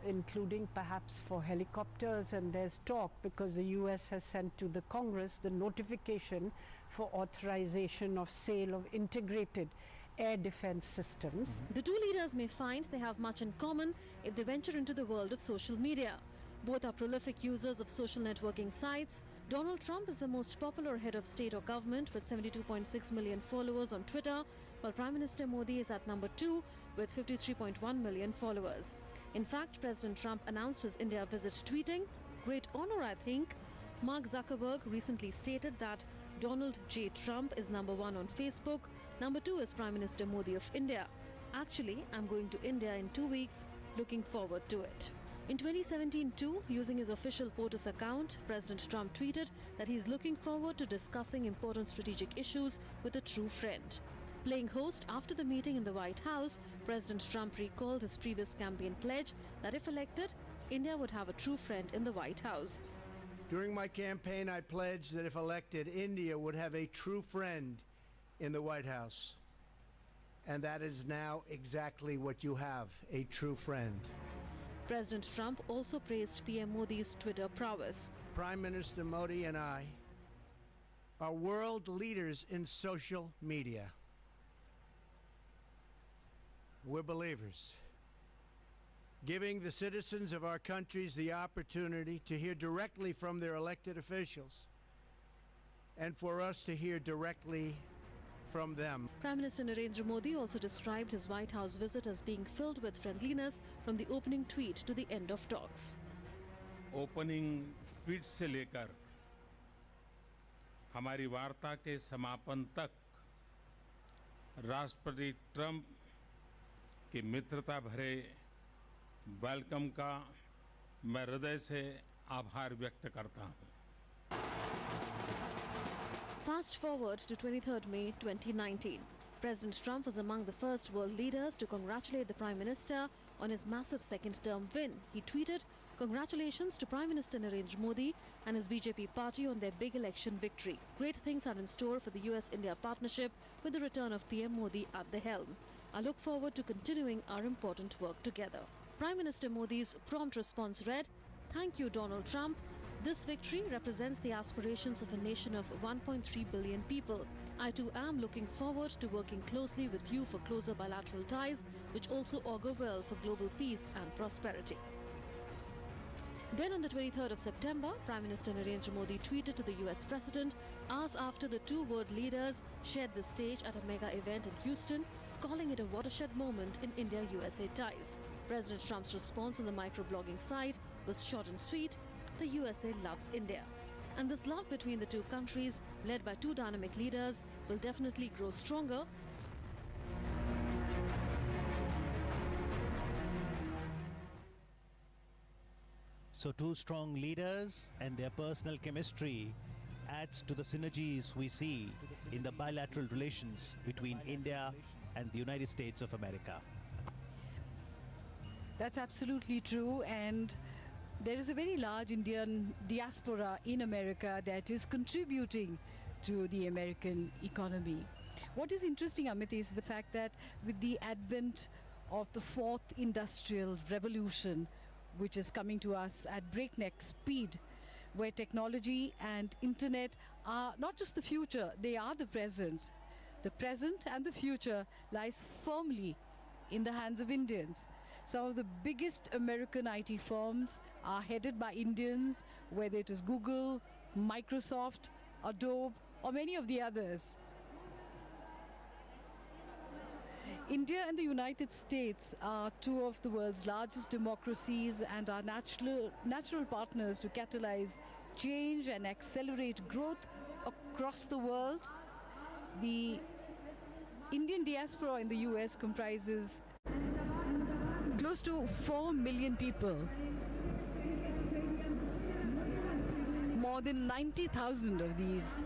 including perhaps for helicopters, and there's talk because the US has sent to the Congress the notification for authorization of sale of integrated air defense systems. The two leaders may find they have much in common if they venture into the world of social media. Both are prolific users of social networking sites. Donald Trump is the most popular head of state or government with 72.6 million followers on Twitter, while Prime Minister Modi is at number 2 with 53.1 million followers. In fact, President Trump announced his India visit tweeting, "Great honor, I think." Mark Zuckerberg recently stated that Donald J. Trump is number 1 on Facebook, number 2 is Prime Minister Modi of India. Actually, I'm going to India in 2 weeks, looking forward to it. In 2017 too, using his official POTUS account, President Trump tweeted that he's looking forward to discussing important strategic issues with a true friend. Playing host after the meeting in the White House, President Trump recalled his previous campaign pledge that if elected, India would have a true friend in the White House. During my campaign, I pledged that if elected, India would have a true friend in the White House. And that is now exactly what you have, a true friend. President Trump also praised PM Modi's Twitter prowess. Prime Minister Modi and I are world leaders in social media. We're believers, giving the citizens of our countries the opportunity to hear directly from their elected officials and for us to hear directly from them. Prime Minister Narendra Modi also described his White House visit as being filled with friendliness from the opening tweet to the end of talks. Opening tweet से लेकर हमारी वार्ता के समापन तक राष्ट्रपति Trump की मित्रता भरे वेलकम का मैं हृदय से आभार व्यक्त करता हूं। Fast forward to 23rd May 2019. President Trump was among the first world leaders to congratulate the Prime Minister on his massive second-term win. He tweeted, "Congratulations to Prime Minister Narendra Modi and his BJP party on their big election victory. Great things are in store for the US-India partnership with the return of PM Modi at the helm. I look forward to continuing our important work together." Prime Minister Modi's prompt response read, "Thank you, Donald Trump. This victory represents the aspirations of a nation of 1.3 billion people. I too am looking forward to working closely with you for closer bilateral ties, which also augur well for global peace and prosperity." Then on the 23rd of September, Prime Minister Narendra Modi tweeted to the US President hours after the two world leaders shared the stage at a mega event in Houston, calling it a watershed moment in India-USA ties. President Trump's response on the microblogging site was short and sweet: "The USA loves India." And this love between the two countries, led by two dynamic leaders, will definitely grow stronger So two strong leaders and their personal chemistry adds to the synergies we see in the bilateral relations between India and the United States of America. That's absolutely true, and there is a very large Indian diaspora in America that is contributing to the American economy. What is interesting, Amit, is the fact that with the advent of the fourth industrial revolution, which is coming to us at breakneck speed, where technology and internet are not just the future, they are the present. The present and the future lies firmly in the hands of Indians. Some of the biggest American IT firms are headed by Indians, whether it is Google, Microsoft, Adobe, or many of the others. India and the United States are two of the world's largest democracies and are natural partners to catalyze change and accelerate growth across the world. The Indian diaspora in the US comprises close to 4 million people. More than 90,000 of these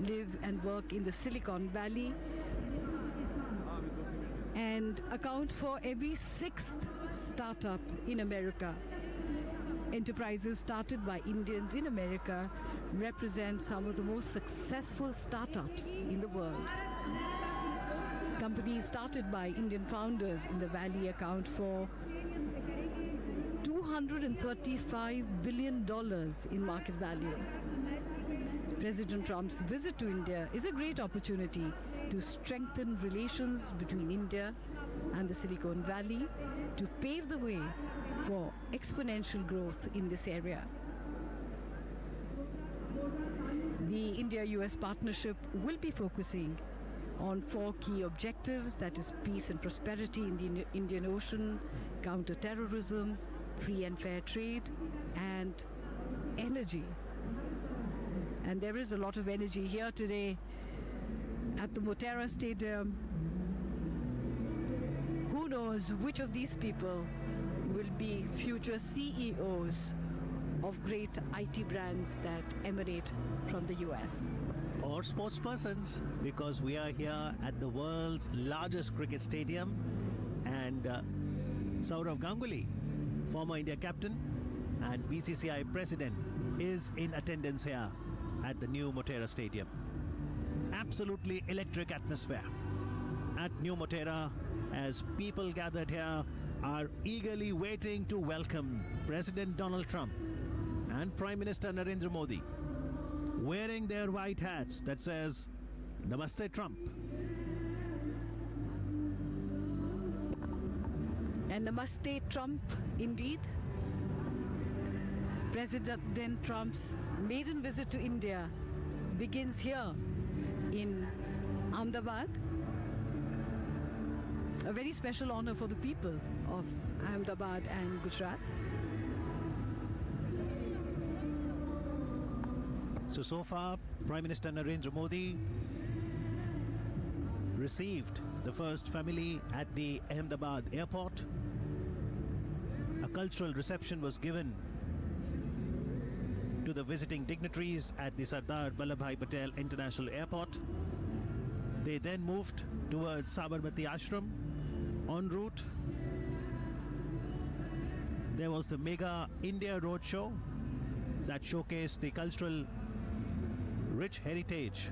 live and work in the Silicon Valley and account for every sixth startup in America. Enterprises started by Indians in America represent some of the most successful startups in the world. Companies started by Indian founders in the Valley account for $235 billion in market value. President Trump's visit to India is a great opportunity to strengthen relations between India and the Silicon Valley to pave the way for exponential growth in this area. The India-US partnership will be focusing on 4 key objectives, that is peace and prosperity in the Indian Ocean, counter-terrorism, free and fair trade, and energy. And there is a lot of energy here today at the Motera Stadium. Who knows which of these people will be future CEOs of great IT brands that emanate from the US. Or sportspersons, because we are here at the world's largest cricket stadium, and Sourav Ganguly, former India captain and BCCI president, is in attendance here at the new Motera Stadium. Absolutely electric atmosphere at New Motera as people gathered here are eagerly waiting to welcome President Donald Trump and Prime Minister Narendra Modi, wearing their white hats that says Namaste Trump. And Namaste Trump indeed. President Trump's maiden visit to India begins here in Ahmedabad. A very special honor for the people of Ahmedabad and Gujarat. So far, Prime Minister Narendra Modi received the first family at the Ahmedabad airport. A cultural reception was given to the visiting dignitaries at the Sardar Vallabhbhai Patel International Airport. They then moved towards Sabarmati Ashram. En route, there was the Mega India Roadshow that showcased the cultural rich heritage